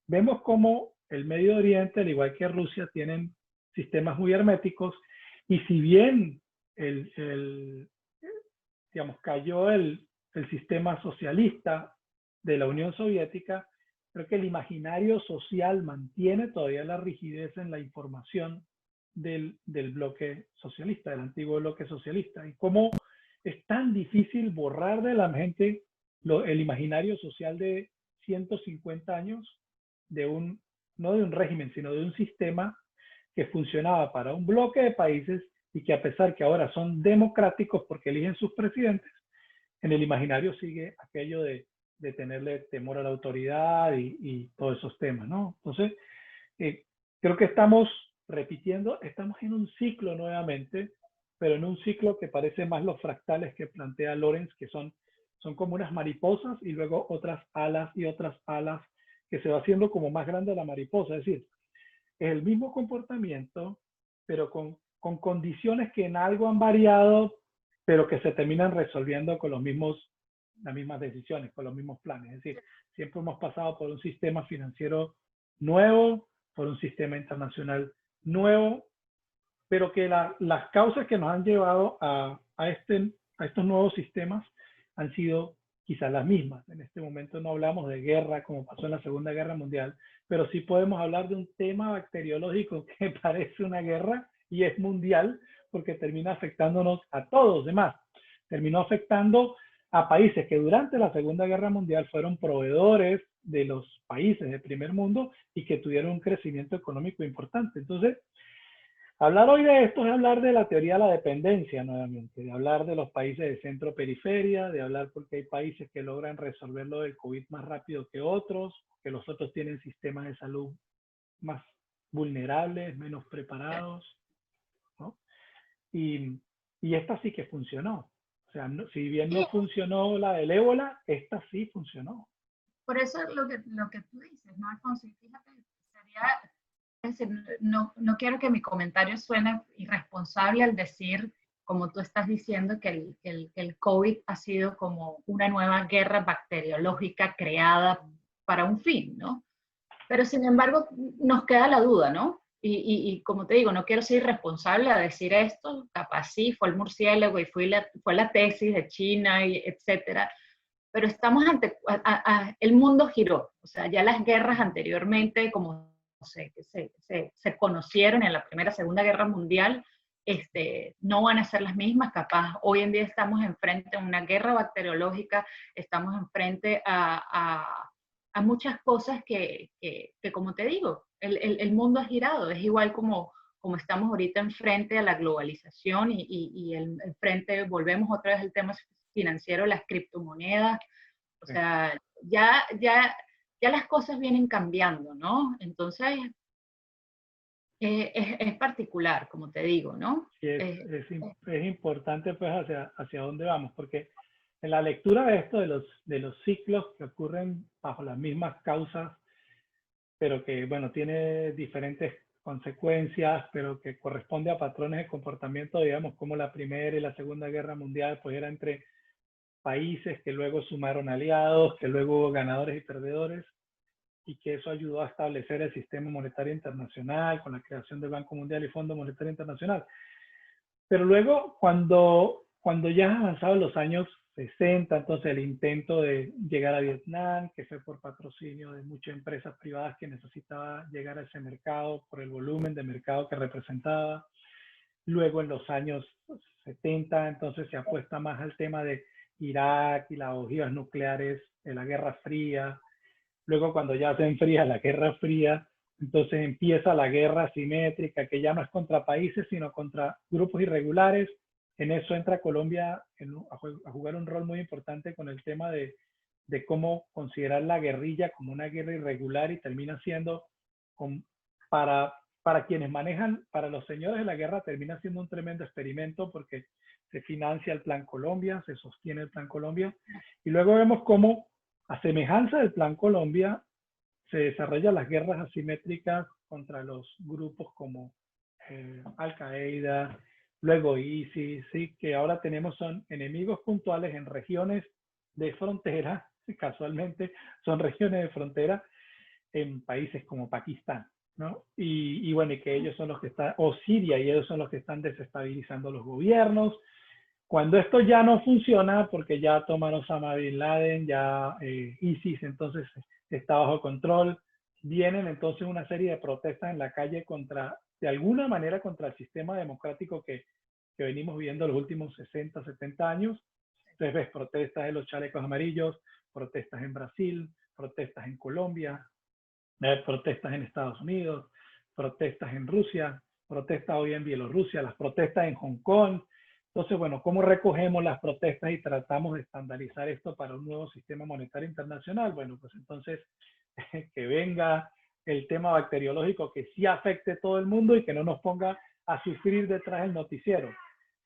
vemos cómo el Medio Oriente, al igual que Rusia, tienen sistemas muy herméticos y si bien digamos, cayó el sistema socialista de la Unión Soviética, creo que el imaginario social mantiene todavía la rigidez en la información del bloque socialista, del antiguo bloque socialista. Y cómo es tan difícil borrar de la gente el imaginario social de 150 años no de un régimen, sino de un sistema que funcionaba para un bloque de países y que a pesar que ahora son democráticos porque eligen sus presidentes, en el imaginario sigue aquello de tenerle temor a la autoridad y todos esos temas, ¿no? Entonces, creo que estamos repitiendo, estamos en un ciclo nuevamente, pero en un ciclo que parece más los fractales que plantea Lorenz, que son como unas mariposas y luego otras alas y otras alas, que se va haciendo como más grande la mariposa. Es decir, es el mismo comportamiento, pero con condiciones que en algo han variado, pero que se terminan resolviendo con las mismas decisiones, con los mismos planes. Es decir, siempre hemos pasado por un sistema financiero nuevo, por un sistema internacional nuevo, pero que las causas que nos han llevado a estos nuevos sistemas han sido quizás las mismas. En este momento no hablamos de guerra como pasó en la Segunda Guerra Mundial, pero sí podemos hablar de un tema bacteriológico que parece una guerra y es mundial porque termina afectándonos a todos. Además, terminó afectando a países que durante la Segunda Guerra Mundial fueron proveedores de los países del primer mundo y que tuvieron un crecimiento económico importante. Entonces, hablar hoy de esto es hablar de la teoría de la dependencia nuevamente, de hablar de los países de centro-periferia, de hablar porque hay países que logran resolver lo del COVID más rápido que otros, que los otros tienen sistemas de salud más vulnerables, menos preparados, ¿no? Y esta sí que funcionó. O sea, si bien no funcionó la del ébola, esta sí funcionó. Por eso lo que tú dices, ¿no, Alfonso? Y fíjate, es decir, no quiero que mi comentario suene irresponsable al decir, como tú estás diciendo, que el COVID ha sido como una nueva guerra bacteriológica creada para un fin, ¿no? Pero sin embargo, nos queda la duda, ¿no? Y como te digo, no quiero ser irresponsable a decir esto, capaz sí, fue el murciélago y fue la tesis de China, y etcétera, pero estamos el mundo giró, o sea, ya las guerras anteriormente, como se conocieron en la Primera, Segunda Guerra Mundial, no van a ser las mismas, capaz hoy en día estamos enfrente a una guerra bacteriológica, estamos enfrente a muchas cosas que, como te digo, el mundo ha girado, es igual como estamos ahorita enfrente a la globalización y enfrente, volvemos otra vez al tema financiero, las criptomonedas, o sea, ya las cosas vienen cambiando, ¿no? Entonces, es particular, como te digo, ¿no? Sí, es importante pues hacia dónde vamos, porque en la lectura de esto, de los ciclos que ocurren bajo las mismas causas, pero que, bueno, tiene diferentes consecuencias, pero que corresponde a patrones de comportamiento, digamos, como la Primera y la Segunda Guerra Mundial, pues era entre países que luego sumaron aliados, que luego hubo ganadores y perdedores, y que eso ayudó a establecer el sistema monetario internacional con la creación del Banco Mundial y Fondo Monetario Internacional. Pero luego, cuando ya han avanzado los años 60, entonces el intento de llegar a Vietnam, que fue por patrocinio de muchas empresas privadas que necesitaban llegar a ese mercado por el volumen de mercado que representaba. Luego en los años 70, entonces se apuesta más al tema de Irak y las ojivas nucleares de la Guerra Fría. Luego cuando ya se enfría la Guerra Fría, entonces empieza la guerra asimétrica, que ya no es contra países, sino contra grupos irregulares. En eso entra Colombia a jugar un rol muy importante con el tema de cómo considerar la guerrilla como una guerra irregular, y termina siendo, para quienes manejan, para los señores de la guerra, termina siendo un tremendo experimento, porque se financia el Plan Colombia, se sostiene el Plan Colombia, y luego vemos cómo, a semejanza del Plan Colombia, se desarrollan las guerras asimétricas contra los grupos como Al-Qaeda, luego ISIS, ¿sí? Que ahora son enemigos puntuales en regiones de frontera, casualmente son regiones de frontera en países como Pakistán, ¿no? Y bueno, y que ellos son los que están, o Siria, y ellos son los que están desestabilizando los gobiernos. Cuando esto ya no funciona, porque ya toman Osama Bin Laden, ya ISIS entonces está bajo control, vienen entonces una serie de protestas en la calle de alguna manera contra el sistema democrático que venimos viendo los últimos 60, 70 años. Entonces ves protestas de los chalecos amarillos, protestas en Brasil, protestas en Colombia, protestas en Estados Unidos, protestas en Rusia, protestas hoy en Bielorrusia, las protestas en Hong Kong. Entonces, bueno, ¿cómo recogemos las protestas y tratamos de estandarizar esto para un nuevo sistema monetario internacional? Bueno, pues entonces que venga el tema bacteriológico que sí afecte a todo el mundo y que no nos ponga a sufrir detrás del noticiero,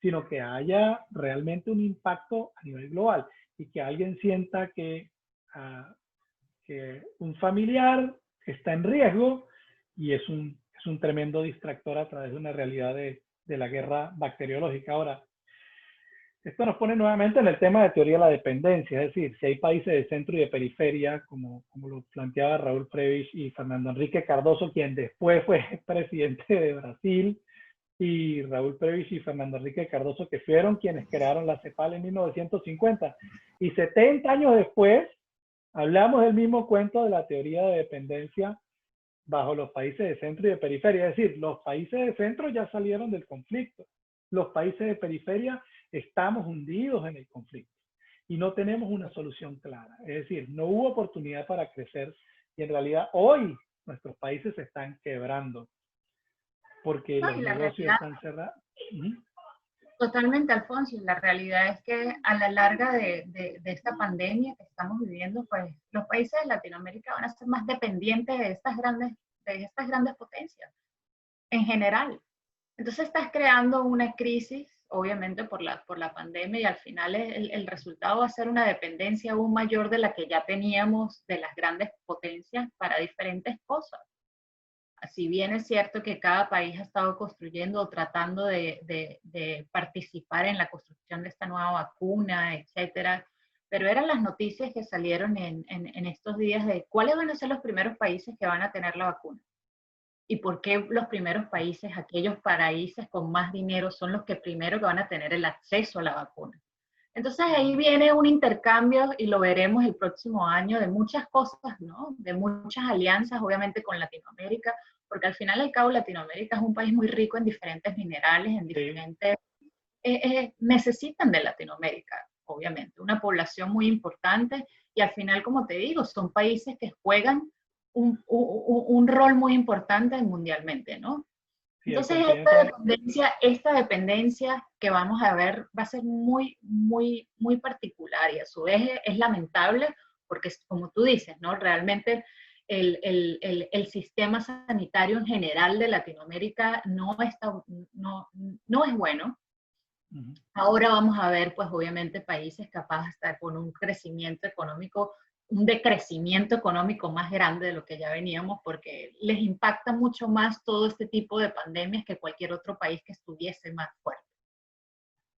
sino que haya realmente un impacto a nivel global y que alguien sienta que un familiar está en riesgo, y es un tremendo distractor a través de una realidad de la guerra bacteriológica. Ahora, esto nos pone nuevamente en el tema de teoría de la dependencia, es decir, si hay países de centro y de periferia, como lo planteaba Raúl Prebisch y Fernando Enrique Cardoso, quien después fue presidente de Brasil, y Raúl Prebisch y Fernando Enrique Cardoso, que fueron quienes crearon la CEPAL en 1950. Y 70 años después, hablamos del mismo cuento de la teoría de dependencia bajo los países de centro y de periferia. Es decir, los países de centro ya salieron del conflicto. Los países de periferia estamos hundidos en el conflicto y no tenemos una solución clara. Es decir, no hubo oportunidad para crecer, y en realidad hoy nuestros países se están quebrando porque los negocios están cerrados. Totalmente, Alfonso. La realidad es que a la larga de esta pandemia que estamos viviendo, pues los países de Latinoamérica van a ser más dependientes de estas grandes potencias en general. Entonces estás creando una crisis, obviamente por la pandemia, y al final el resultado va a ser una dependencia aún mayor de la que ya teníamos de las grandes potencias para diferentes cosas. Si bien es cierto que cada país ha estado construyendo o tratando de participar en la construcción de esta nueva vacuna, etcétera, pero eran las noticias que salieron en estos días de cuáles van a ser los primeros países que van a tener la vacuna. ¿Y por qué los primeros países, aquellos países con más dinero, son los que primero van a tener el acceso a la vacuna? Entonces ahí viene un intercambio, y lo veremos el próximo año, de muchas cosas, ¿no? De muchas alianzas, obviamente, con Latinoamérica, porque al final y al cabo Latinoamérica es un país muy rico en diferentes minerales, en diferentes... necesitan de Latinoamérica, obviamente, una población muy importante, y al final, como te digo, son países que juegan un rol muy importante mundialmente, ¿no? Entonces esta dependencia que vamos a ver va a ser muy, muy, muy particular, y a su vez es lamentable porque, como tú dices, ¿no? Realmente el sistema sanitario en general de Latinoamérica no es bueno, Ujú. Ahora vamos a ver, pues obviamente, países capaces de estar con un crecimiento económico, un decrecimiento económico más grande de lo que ya veníamos, porque les impacta mucho más todo este tipo de pandemias que cualquier otro país que estuviese más fuerte.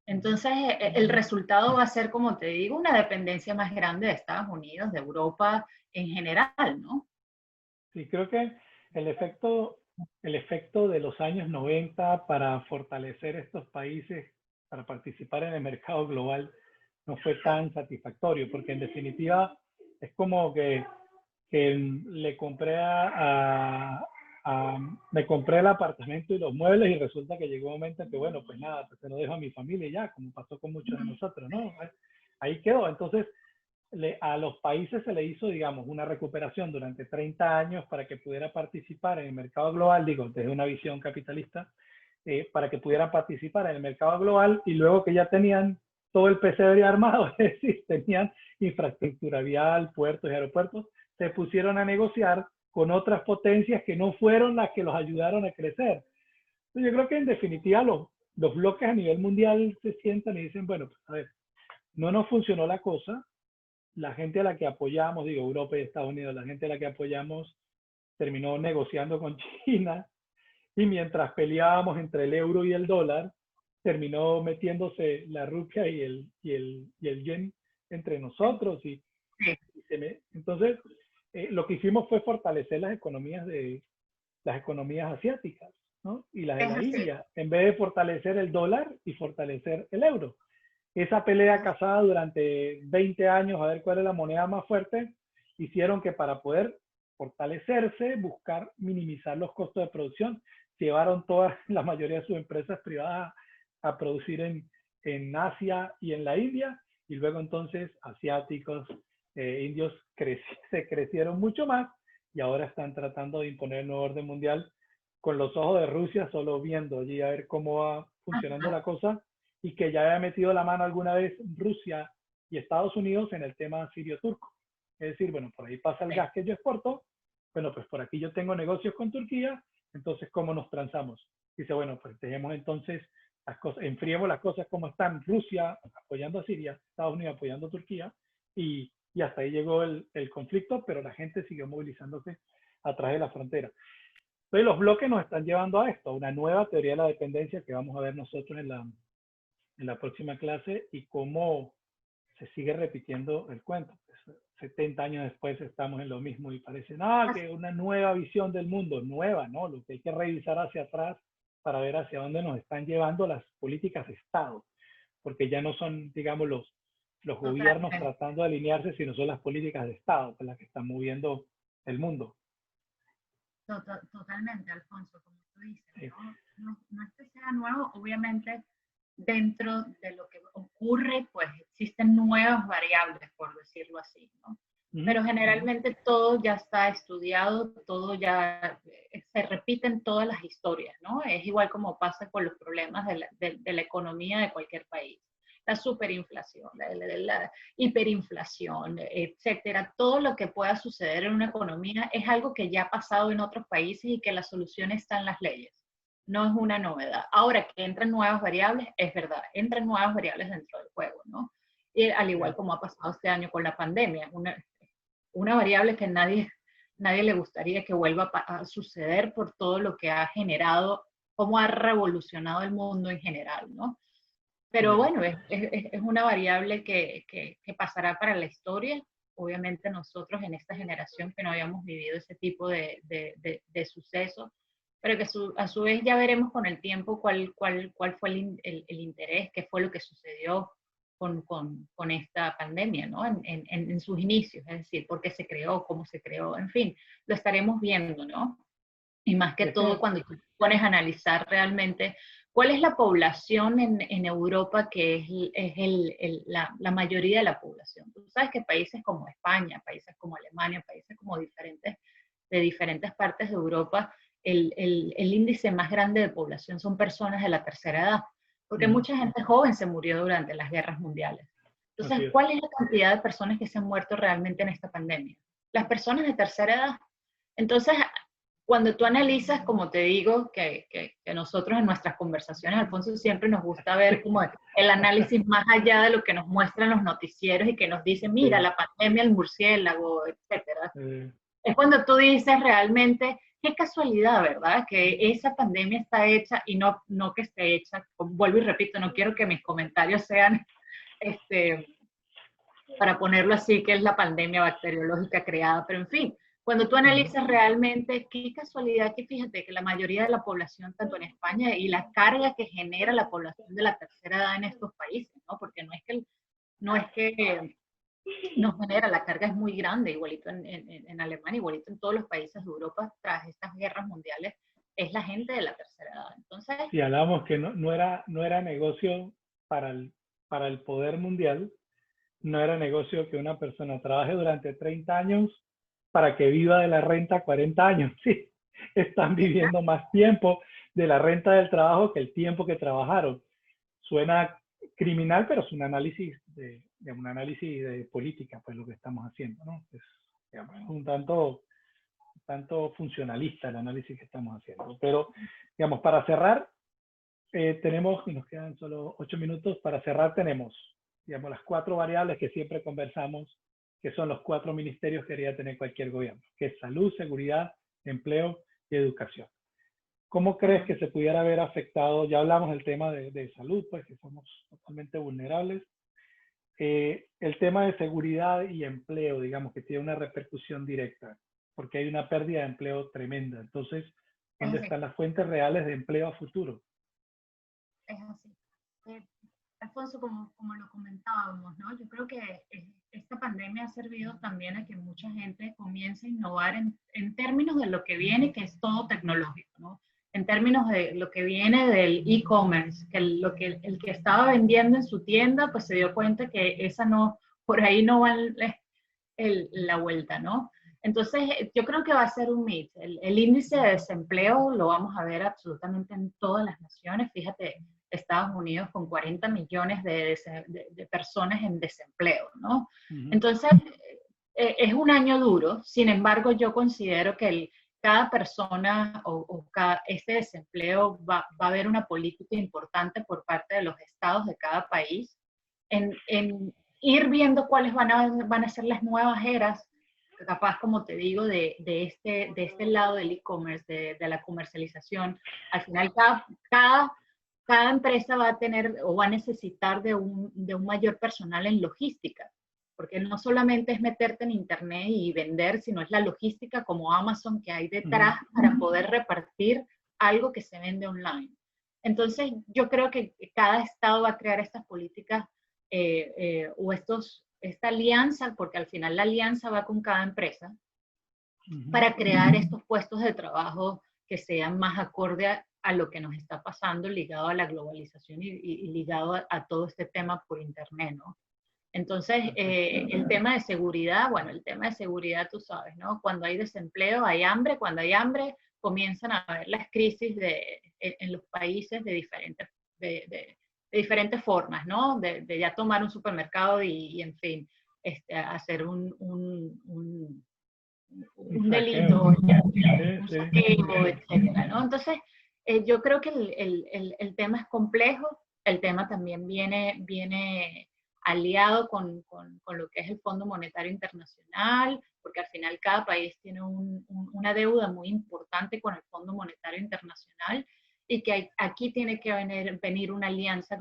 Entonces, el resultado va a ser, como te digo, una dependencia más grande de Estados Unidos, de Europa en general, ¿no? Sí, creo que el efecto de los años 90 para fortalecer estos países, para participar en el mercado global, no fue tan satisfactorio, porque en definitiva es como que le compré me compré el apartamento y los muebles y resulta que llegó un momento en que, bueno, pues nada, pues se lo dejo a mi familia y ya, como pasó con muchos de nosotros, ¿no? Ahí quedó. Entonces, a los países se le hizo, digamos, una recuperación durante 30 años para que pudiera participar en el mercado global, digo, desde una visión capitalista, para que pudieran participar en el mercado global y luego que ya tenían todo el pesebre armado, es decir, tenían infraestructura vial, puertos y aeropuertos, se pusieron a negociar con otras potencias que no fueron las que los ayudaron a crecer. Entonces, yo creo que en definitiva los bloques a nivel mundial se sientan y dicen, bueno, pues a ver, no nos funcionó la cosa, la gente a la que apoyamos, digo Europa y Estados Unidos, la gente a la que apoyamos terminó negociando con China y mientras peleábamos entre el euro y el dólar, terminó metiéndose la rupia y el yen entre nosotros. Entonces, lo que hicimos fue fortalecer las economías asiáticas, ¿no? Y las de la India, en vez de fortalecer el dólar y fortalecer el euro. Esa pelea casada durante 20 años a ver cuál es la moneda más fuerte, hicieron que para poder fortalecerse, buscar minimizar los costos de producción, llevaron la mayoría de sus empresas privadas a producir en Asia y en la India, y luego entonces asiáticos, indios se crecieron mucho más y ahora están tratando de imponer el nuevo orden mundial con los ojos de Rusia, solo viendo allí a ver cómo va funcionando la cosa, y que ya había metido la mano alguna vez Rusia y Estados Unidos en el tema sirio-turco. Es decir, bueno, por ahí pasa el gas que yo exporto, bueno, pues por aquí yo tengo negocios con Turquía, entonces ¿cómo nos transamos? Dice, bueno, pues dejemos entonces las cosas, enfriemos las cosas como están, Rusia apoyando a Siria, Estados Unidos apoyando a Turquía, y hasta ahí llegó el conflicto, pero la gente siguió movilizándose a través de la frontera. Entonces los bloques nos están llevando a esto, a una nueva teoría de la dependencia que vamos a ver nosotros en la próxima clase y cómo se sigue repitiendo el cuento. 70 años después estamos en lo mismo y parece, que una nueva visión del mundo, nueva, ¿no? Lo que hay que revisar hacia atrás para ver hacia dónde nos están llevando las políticas de Estado, porque ya no son, digamos, los gobiernos tratando de alinearse, sino son las políticas de Estado las que están moviendo el mundo. Totalmente, Alfonso, como tú dices, sí. No es que sea nuevo, obviamente dentro de lo que ocurre, pues existen nuevas variables, por decirlo así, ¿no? Pero generalmente todo ya está estudiado, todo ya se repiten todas las historias, ¿no? Es igual como pasa con los problemas de la economía de cualquier país. La superinflación, la hiperinflación, etcétera. Todo lo que pueda suceder en una economía es algo que ya ha pasado en otros países y que la solución está en las leyes. No es una novedad. Ahora que entran nuevas variables, es verdad, entran nuevas variables dentro del juego, ¿no? Y al igual como ha pasado este año con la pandemia, una variable que nadie le gustaría que vuelva a suceder por todo lo que ha generado, cómo ha revolucionado el mundo en general, ¿no? Pero bueno, es una variable que pasará para la historia. Obviamente nosotros en esta generación que no habíamos vivido ese tipo de sucesos, pero que a su vez ya veremos con el tiempo cuál fue el interés, qué fue lo que sucedió con esta pandemia, ¿no? En sus inicios, es decir, por qué se creó, cómo se creó, en fin, lo estaremos viendo, ¿no? Y más que todo cuando tú pones a analizar realmente cuál es la población en Europa, que es la mayoría de la población. Tú sabes que países como España, países como Alemania, países como de diferentes partes de Europa, el índice más grande de población son personas de la tercera edad, porque mucha gente joven se murió durante las guerras mundiales. Entonces, ¿cuál es la cantidad de personas que se han muerto realmente en esta pandemia? Las personas de tercera edad. Entonces, cuando tú analizas, como te digo, que nosotros en nuestras conversaciones, Alfonso, siempre nos gusta ver como el análisis más allá de lo que nos muestran los noticieros y que nos dicen, mira, la pandemia, el murciélago, etcétera. Es cuando tú dices realmente, qué casualidad, ¿verdad? Que esa pandemia está hecha y no que esté hecha, vuelvo y repito, no quiero que mis comentarios sean, para ponerlo así, que es la pandemia bacteriológica creada, pero en fin, cuando tú analizas realmente, qué casualidad que fíjate que la mayoría de la población, tanto en España, y la carga que genera la población de la tercera edad en estos países, ¿no? Porque no es que nos genera, la carga es muy grande, igualito en Alemania, igualito en todos los países de Europa, tras estas guerras mundiales, es la gente de la tercera edad. Entonces, si hablábamos que no era negocio para el poder mundial, no era negocio que una persona trabaje durante 30 años para que viva de la renta 40 años. Sí, están viviendo más tiempo de la renta del trabajo que el tiempo que trabajaron. Suena criminal, pero es un análisis de política, pues lo que estamos haciendo, ¿no? Es, digamos, un tanto funcionalista el análisis que estamos haciendo. Pero, digamos, para cerrar, tenemos, y nos quedan solo 8 minutos, para cerrar tenemos, digamos, las 4 variables que siempre conversamos, que son los 4 ministerios que debería tener cualquier gobierno, que es salud, seguridad, empleo y educación. ¿Cómo crees que se pudiera haber afectado? Ya hablamos del tema de salud, pues que somos totalmente vulnerables. El tema de seguridad y empleo, digamos, que tiene una repercusión directa, porque hay una pérdida de empleo tremenda. Entonces, ¿dónde están las fuentes reales de empleo a futuro? Es así. Alfonso, como lo comentábamos, ¿no? Yo creo que esta pandemia ha servido también a que mucha gente comience a innovar en términos de lo que viene, que es todo tecnológico, ¿no? En términos de lo que viene del e-commerce, que el que estaba vendiendo en su tienda, pues se dio cuenta que por ahí no va la vuelta, ¿no? Entonces, yo creo que va a ser un mix. El índice de desempleo lo vamos a ver absolutamente en todas las naciones. Fíjate, Estados Unidos con 40 millones de personas en desempleo, ¿no? Entonces, es un año duro. Sin embargo, yo considero que cada persona este desempleo va a haber una política importante por parte de los estados de cada país en ir viendo cuáles van a ser las nuevas eras, capaz, como te digo, de este lado del e-commerce, de la comercialización. Al final, cada empresa va a tener o va a necesitar de un mayor personal en logística, porque no solamente es meterte en internet y vender, sino es la logística como Amazon que hay detrás para poder repartir algo que se vende online. Entonces, yo creo que cada estado va a crear estas políticas o esta alianza, porque al final la alianza va con cada empresa, para crear estos puestos de trabajo que sean más acorde a lo que nos está pasando, ligado a la globalización y ligado a todo este tema por internet, ¿no? Entonces, el tema de seguridad, bueno, el tema de seguridad, tú sabes, ¿no? Cuando hay desempleo, hay hambre. Cuando hay hambre, comienzan a haber las crisis en los países de diferentes formas, ¿no? De ya tomar un supermercado y en fin, hacer un delito, un saqueo, etcétera, ¿no? Entonces, yo creo que el tema es complejo. El tema también viene aliado con lo que es el Fondo Monetario Internacional, porque al final cada país tiene una deuda muy importante con el Fondo Monetario Internacional y que aquí tiene que venir una alianza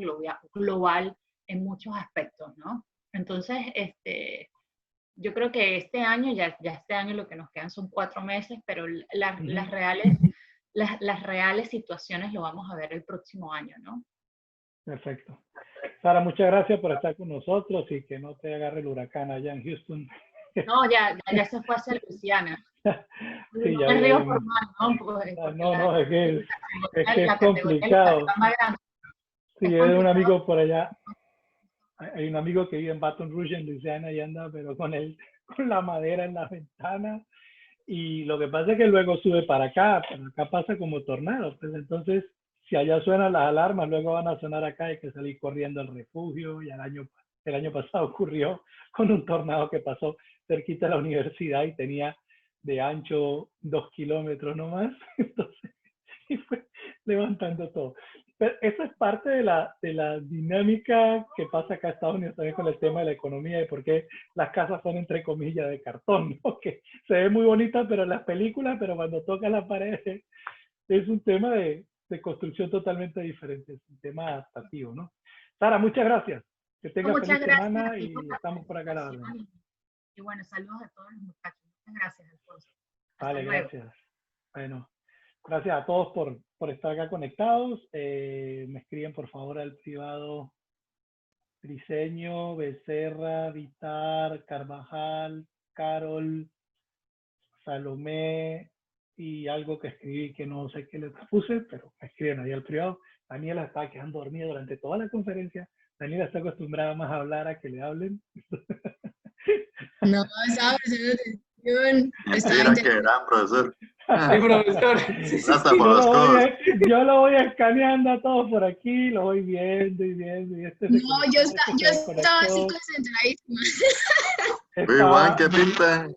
global en muchos aspectos, ¿no? Entonces, yo creo que este año, ya este año lo que nos quedan son 4 meses, pero las reales situaciones lo vamos a ver el próximo año, ¿no? Perfecto. Sara, muchas gracias por estar con nosotros y que no te agarre el huracán allá en Houston. No, ya se fue hacia Luisiana. Sí, no ya es río formal, ¿no? Es que es complicado. Sí, hay un amigo por allá. Hay un amigo que vive en Baton Rouge, en Luisiana, y anda, pero con la madera en la ventana. Y lo que pasa es que luego sube para acá, pero acá pasa como tornado. Pues entonces, si allá suenan las alarmas, luego van a sonar acá, hay que salir corriendo al refugio. Y el año pasado ocurrió con un tornado que pasó cerquita de la universidad y tenía de ancho 2 kilómetros nomás. Entonces, y fue levantando todo. Pero eso es parte de la dinámica que pasa acá en Estados Unidos también con el tema de la economía y por qué las casas son entre comillas de cartón, ¿no? Que se ve muy bonita pero en las películas, pero cuando toca la pared es un tema de construcción totalmente diferente, es un tema adaptativo, ¿no? Sara, muchas gracias. Que tengas Muchas feliz gracias semana a ti y por la estamos por acá a la orden. presentación. Y bueno, saludos a todos los muchachos. Muchas gracias, Alfonso. Hasta Vale, luego. gracias. Bueno, gracias a todos por estar acá conectados. Me escriben por favor al privado Briseño, Becerra, Vitar, Carvajal, Carol, Salomé y algo que escribí que no sé qué letras puse, pero me escriben ahí al privado. Daniela estaba quedando dormida durante toda la conferencia. Daniela está acostumbrada más a hablar a que le hablen. No, estaba prestando atención. Estaba Mira qué gran profesor. Sí, profesor. Sí, sí, Hasta sí. por los codos. Yo lo voy escaneando a todos por aquí, lo voy viendo y viendo. Y este se No, conectó, yo este se estaba así desconectó. concentradísima. Uy, Juan, Está- qué pinta.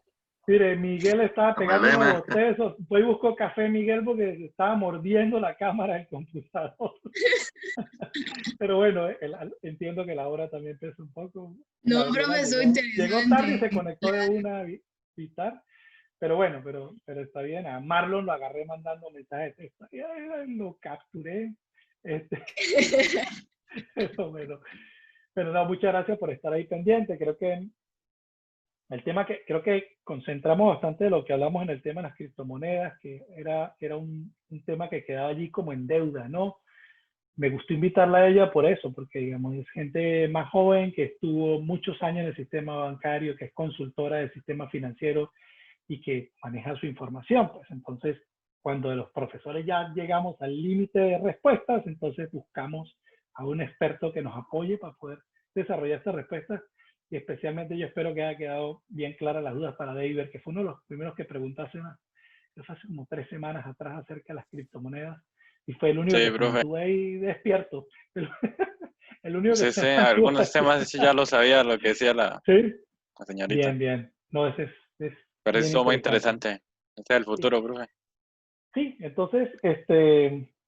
Mire, Miguel estaba Como pegando unos Elena. botezos. Fue y buscó café Miguel porque estaba mordiendo la cámara del computador. Pero bueno, entiendo que la hora también pesa un poco. No, Gabriela profesor, llegó tarde y se interesante. conectó de una a Vitar. Pero bueno, pero está bien. A Marlon lo agarré mandando mensajes de texto. Lo capturé. Pero bueno. Pero no, muchas gracias por estar ahí pendiente. Creo que el tema creo que concentramos bastante de lo que hablamos en el tema de las criptomonedas, que era un tema que quedaba allí como en deuda, ¿no? Me gustó invitarla a ella por eso, porque digamos es gente más joven que estuvo muchos años en el sistema bancario, que es consultora del sistema financiero y que maneja su información. Pues entonces, cuando de los profesores ya llegamos al límite de respuestas, entonces buscamos a un experto que nos apoye para poder desarrollar estas respuestas. Y especialmente yo espero que haya quedado bien claras las dudas para David, que fue uno de los primeros que preguntó hace como 3 semanas atrás acerca de las criptomonedas. Y fue el único Sí, que se profe. mantuvo ahí despierto. El único que Sí, se sí, mantuvo algunos temas sí ya lo sabía lo que decía la Sí, señorita. bien. No, ese es Pero bien eso muy interesante. interesante. Este es el futuro, profe. Sí, entonces,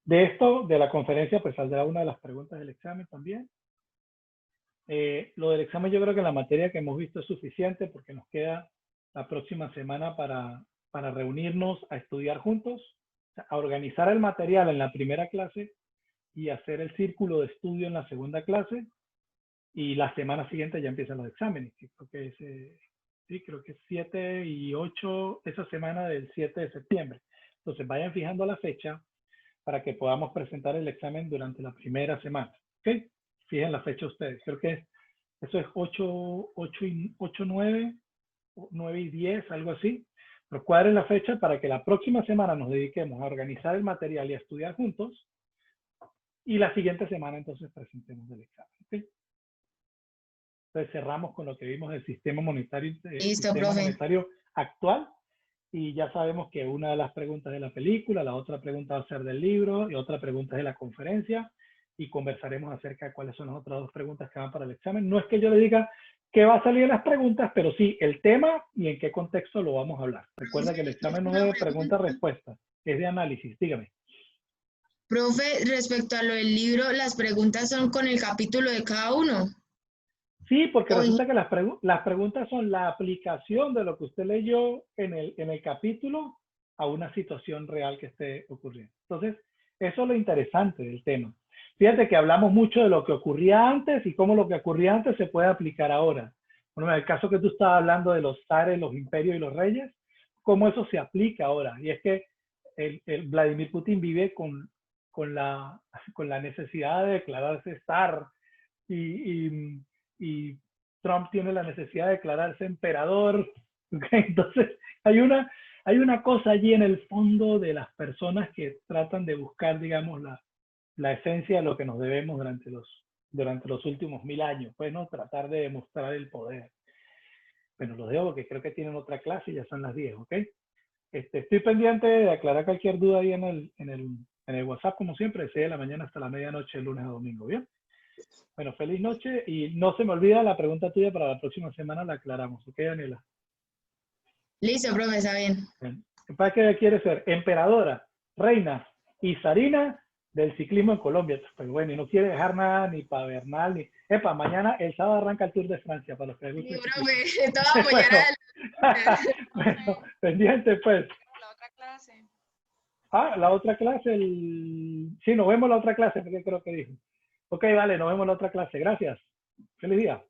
de esto, de la conferencia, pues saldrá una de las preguntas del examen también. Lo del examen yo creo que la materia que hemos visto es suficiente porque nos queda la próxima semana para reunirnos a estudiar juntos, a organizar el material en la primera clase y hacer el círculo de estudio en la segunda clase. Y la semana siguiente ya empiezan los exámenes, que creo que es, creo que es 7 y 8, esa semana del 7 de septiembre. Entonces vayan fijando la fecha para que podamos presentar el examen durante la primera semana. ¿Ok? Fijen la fecha ustedes. Creo que eso es 8, 9, 9 y 10, algo así. Pero cuadren la fecha para que la próxima semana nos dediquemos a organizar el material y a estudiar juntos. Y la siguiente semana entonces presentemos el examen. ¿Ok? Entonces cerramos con lo que vimos del sistema monetario, Listo, profe. actual. Y ya sabemos que una de las preguntas de la película, la otra pregunta va a ser del libro y otra pregunta es de la conferencia. Y conversaremos acerca de cuáles son las otras 2 preguntas que van para el examen. No es que yo le diga qué va a salir en las preguntas, pero sí el tema y en qué contexto lo vamos a hablar. Recuerda que el examen no es de preguntas-respuestas, es de análisis. Dígame. Profe, respecto a lo del libro, las preguntas son con el capítulo de cada uno. Sí, porque Oye. resulta que las preguntas son la aplicación de lo que usted leyó en el capítulo a una situación real que esté ocurriendo. Entonces, eso es lo interesante del tema. Fíjate que hablamos mucho de lo que ocurría antes y cómo lo que ocurría antes se puede aplicar ahora. Bueno, en el caso que tú estabas hablando de los zares, los imperios y los reyes, cómo eso se aplica ahora. Y es que el Vladimir Putin vive con la necesidad de declararse zar y Trump tiene la necesidad de declararse emperador. ¿Okay? Entonces, hay una cosa allí en el fondo de las personas que tratan de buscar, digamos, la esencia de lo que nos debemos durante los últimos 1000 años. Pues, ¿no? Tratar de demostrar el poder. Bueno, los dejo porque creo que tienen otra clase y ya son las 10, ¿ok? Estoy pendiente de aclarar cualquier duda ahí en el WhatsApp, como siempre, de 6 de la mañana hasta la medianoche, lunes a domingo, ¿bien? Bueno, feliz noche y no se me olvida la pregunta tuya para la próxima semana, la aclaramos, ¿ok, Daniela? Listo, profe, está bien. ¿Para qué quiere ser? Emperadora, reina y zarina del ciclismo en Colombia. Pues bueno, y no quiere dejar nada ni para Bernal, ni... Epa, mañana, el sábado arranca el Tour de Francia, para los que les gusta Sí, el ciclismo. profe, todo apoyar Bueno, pendiente pues. La otra clase. Ah, la otra clase, sí, nos vemos la otra clase, porque creo que dijo. Ok, vale, nos vemos la otra clase. Gracias. Feliz día.